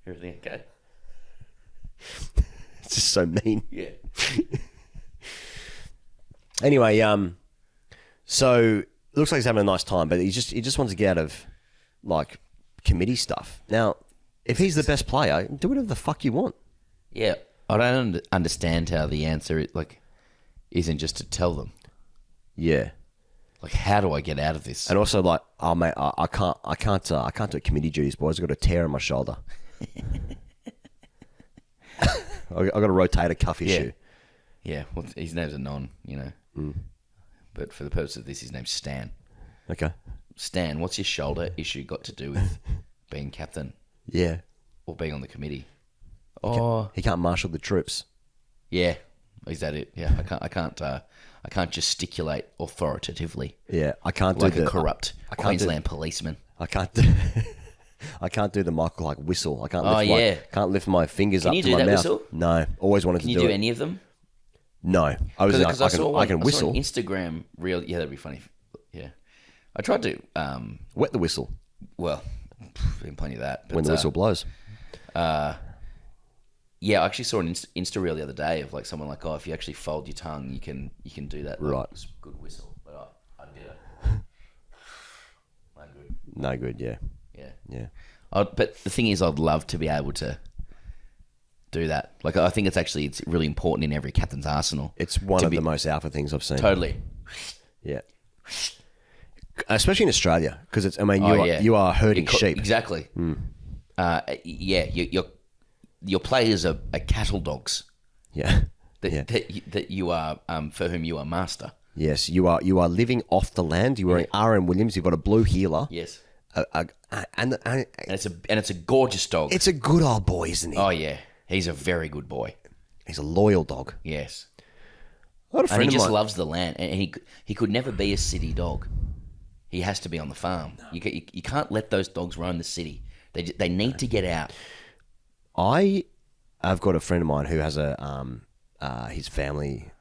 Everything okay? It's just so mean. Yeah. Anyway, so it looks like he's having a nice time, but he just wants to get out of like committee stuff. Now, if he's the best player, do whatever the fuck you want. Yeah, I don't understand how the answer isn't just to tell them. Yeah. Like, how do I get out of this? And also, like, oh mate, I can't do committee duties, boys. I've got a tear in my shoulder. I got a rotator cuff issue. Yeah. Well, his name's Anon, But for the purpose of this, his name's Stan. Okay. Stan, what's your shoulder issue got to do with being captain? Yeah. Or being on the committee? He can't marshal the troops. Yeah. Is that it? Yeah. I can't gesticulate authoritatively. Yeah. I can't like do a corrupt Queensland policeman. I can't do. I can't do the Michael like whistle. I can't. Can't lift my fingers Can up you to do my that mouth. whistle? No. Always wanted Can to you do do it. any of them? No. I can whistle. I saw an Instagram reel. Yeah, that'd be funny. Yeah. I tried to Wet the whistle. Well, been plenty of that. But, When the whistle blows. Yeah, I actually saw an Insta reel the other day of like someone like, if you actually fold your tongue, you can do that. Right. Like, it's a good whistle, but I did it. No good. Yeah. Yeah. But the thing is, I'd love to be able to do that. Like, I think it's really important in every captain's arsenal. It's one of the most alpha things I've seen. Totally. Yeah. Especially in Australia, because it's. I mean, yeah. you are herding sheep. Exactly. Your players are cattle dogs. Yeah. That you are for whom you are master. Yes, you are living off the land. You're wearing R.M. Williams. You've got a blue heeler. Yes. And it's a gorgeous dog. It's a good old boy, isn't he? Oh yeah, he's a very good boy. He's a loyal dog. Yes. I got a friend and he of just mine. loves the land, and he could never be a city dog. He has to be on the farm. No. You can't let those dogs roam the city. They need to get out. I've got a friend of mine who has his family,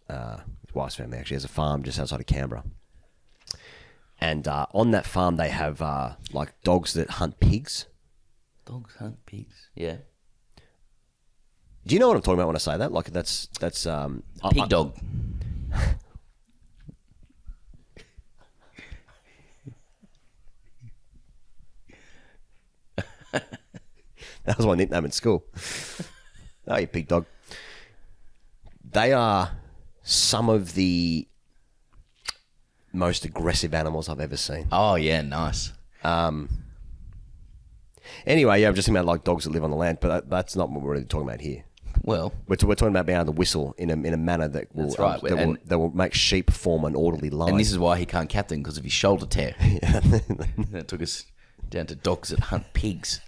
his wife's family actually has a farm just outside of Canberra. And on that farm they have like dogs that hunt pigs. Dogs hunt pigs. Yeah. Do you know what I'm talking about when I say that? Like that's pig dog. That was my nickname in school. Oh, you pig dog. They are some of the most aggressive animals I've ever seen. Oh, yeah, nice. Anyway, yeah, I'm just thinking about like dogs that live on the land, but that's not what we're really talking about here. Well, we're talking about being able to whistle in a manner that will, That's right. that will make sheep form an orderly line. and this is why he can't captain, because of his shoulder tear. That took us down to dogs that hunt pigs.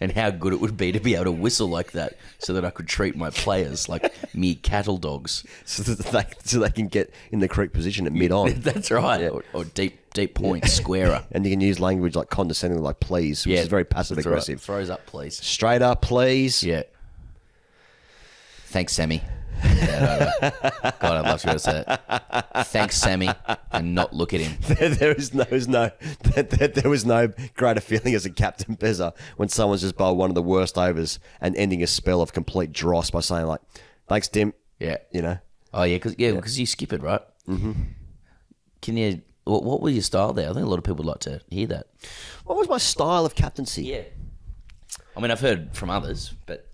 And how good it would be to be able to whistle like that so that I could treat my players like mere cattle dogs. so they can get in the correct position at mid-on. That's right. Yeah. Or deep point, squarer. And you can use language like condescending, like please, which is very passive-aggressive. Right. Throws up, please. Straight up, please. Yeah. Thanks, Sammy. Yeah, no. God, I'd love to be able to say that. Thanks, Sammy, and not look at him. There was no greater feeling as a captain, Pezza, when someone's just bowled one of the worst overs and ending a spell of complete dross by saying like, "Thanks, Tim." Yeah. You know. Oh yeah, because you skip it, right? Mm-hmm. Can you? What was your style there? I think a lot of people would like to hear that. What was my style of captaincy? Yeah. I mean, I've heard from others, but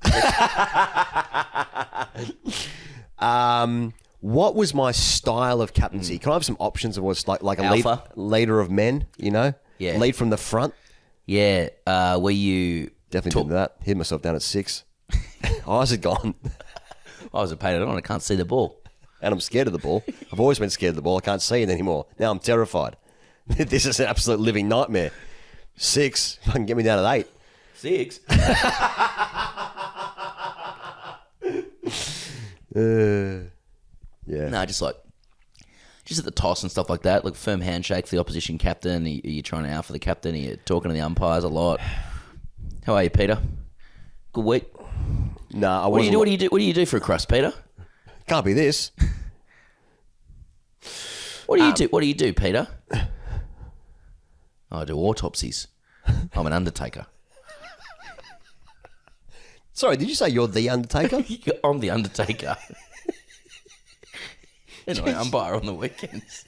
what was my style of captaincy? Can I have some options of what's like a Alpha. leader of men? You know, Yeah. lead from the front. yeah, were you Definitely did that. Hit myself down at 6. Eyes are gone, I was a painted on. I can't see the ball. and I'm scared of the ball. I've always been scared of the ball. I can't see it anymore. Now I'm terrified. This is an absolute living nightmare. 6, fucking get me down at 8. 6. Yeah. No, just at the toss and stuff like that, like firm handshake for the opposition captain. Are you trying to out for the captain? Are you talking to the umpires a lot? How are you, Peter? Good week. No, I What do wasn't. you do? What do you do for a crust, Peter? Can't be this. What do you do? What do you do, Peter? I do autopsies. I'm an undertaker. Sorry, did you say you're the Undertaker? I'm the undertaker. And I umpire on the weekends.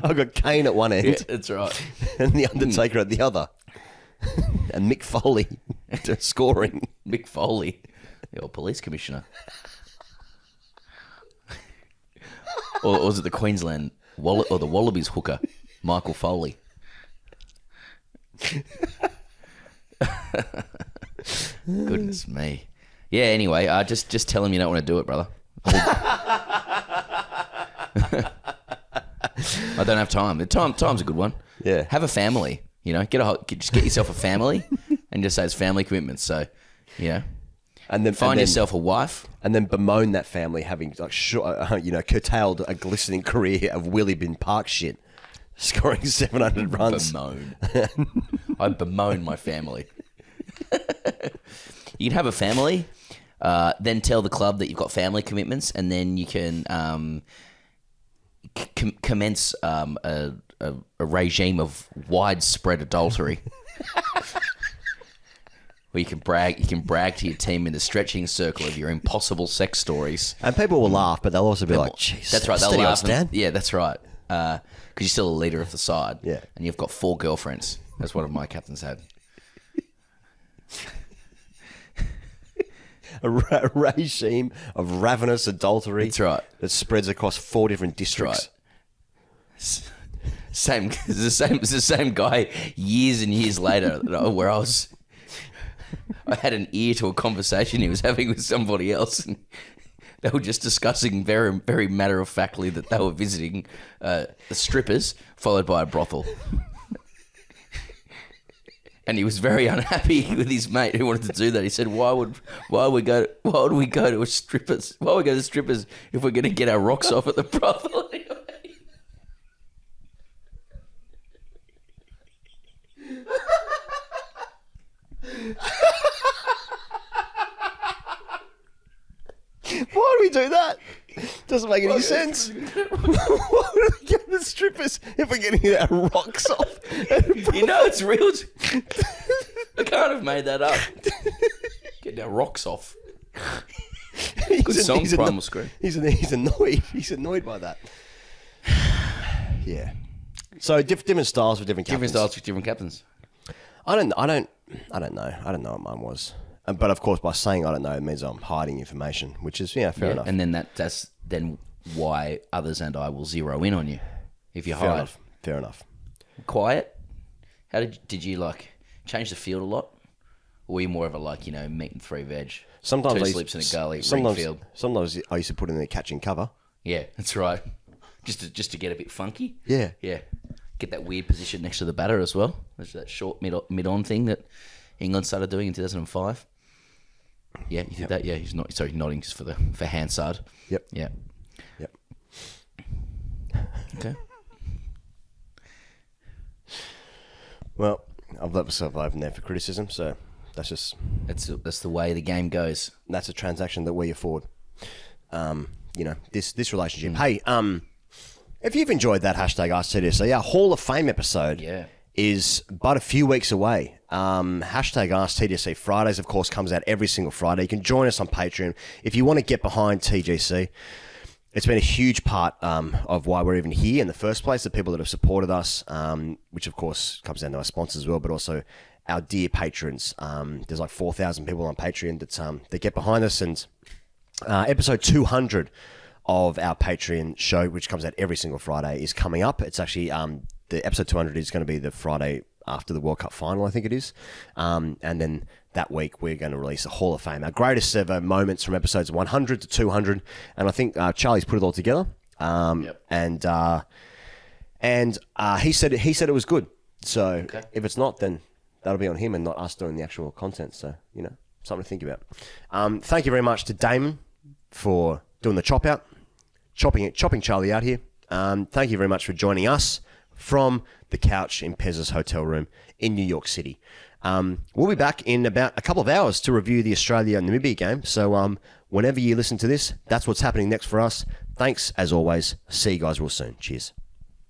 I've got Kane at one end. Yeah, that's right. And the Undertaker at the other. And Mick Foley scoring. Mick Foley, the old police commissioner. Or was it the Queensland or the Wallabies hooker, Michael Foley? Goodness me. Yeah, anyway, just tell him you don't want to do it, brother. I don't have time. Time's a good one. Yeah. Have a family, you know. Just get yourself a family and just say it's family commitments. So, you know. And then Find yourself a wife. And then bemoan that family having like curtailed a glistening career of Willie Bin Park shit, scoring 700 runs. Bemoan. I bemoan my family. You can have a family, then tell the club that you've got family commitments, and then you can commence a regime of widespread adultery. Where you can brag to your team in the stretching circle of your impossible sex stories. And people will laugh, but they'll also be like, "Jeez, That's right. They'll steady on, laugh. Stan." Yeah, that's right. Because you're still a leader of the side. Yeah. And you've got 4 girlfriends. That's one of my captains had. A regime of ravenous adultery. That's right. That spreads across 4 different districts. It's the same guy years and years later where I had an ear to a conversation he was having with somebody else, and they were just discussing very, very matter-of-factly that they were visiting the strippers, followed by a brothel. And he was very unhappy with his mate who wanted to do that. He said, "Why would we go to a strippers? Why would we go to strippers if we're going to get our rocks off at the brothel?" Why do we do that? Doesn't make any sense. Why would we get the strippers if we're getting our rocks off? You know it's real. I can't have made that up. Get our rocks off. Good song, Primal Scream. He's annoyed. He's annoyed by that. Yeah. So different styles for different captains. Different styles with different captains. I don't know. I don't know what mine was. But of course, by saying I don't know, it means I'm hiding information, which is fair enough. And then that's then why others and I will zero in on you if you hide. Fair enough. Quiet. How did you like change the field a lot? Or were you more of a meat and three veg? Sometimes two sleeps in a gully, ring field. Sometimes I used to put in there catching cover. Yeah, that's right. Just to get a bit funky. Yeah. Get that weird position next to the batter as well. There's that short mid-on thing that England started doing in 2005. Yeah, you did that. Yeah, he's nodding just for Hansard. Yep. Yeah. Yep. Okay. Well, I've let myself open there for criticism, so that's just... That's the way the game goes. That's a transaction that we afford. This relationship. Hey, if you've enjoyed that hashtag AskTGC, our Hall of Fame episode is but a few weeks away. Hashtag AskTGC Fridays, of course, comes out every single Friday. You can join us on Patreon. If you want to get behind TGC, it's been a huge part of why we're even here in the first place, the people that have supported us, which of course comes down to our sponsors as well, but also our dear patrons. There's like 4,000 people on Patreon that get behind us, and episode 200 of our Patreon show, which comes out every single Friday, is coming up. It's actually, the episode 200 is going to be the Friday after the World Cup final, I think it is. And then that week, we're going to release a Hall of Fame, our greatest ever moments from episodes 100 to 200. And I think Charlie's put it all together. And he said it was good. So if it's not, then that'll be on him and not us doing the actual content. So, something to think about. Thank you very much to Damon for doing the chop out, chopping Charlie out here. Thank you very much for joining us from the couch in Pez's hotel room in New York City. We'll be back in about a couple of hours to review the Australia-Namibia game. So whenever you listen to this, that's what's happening next for us. Thanks, as always. See you guys real soon. Cheers.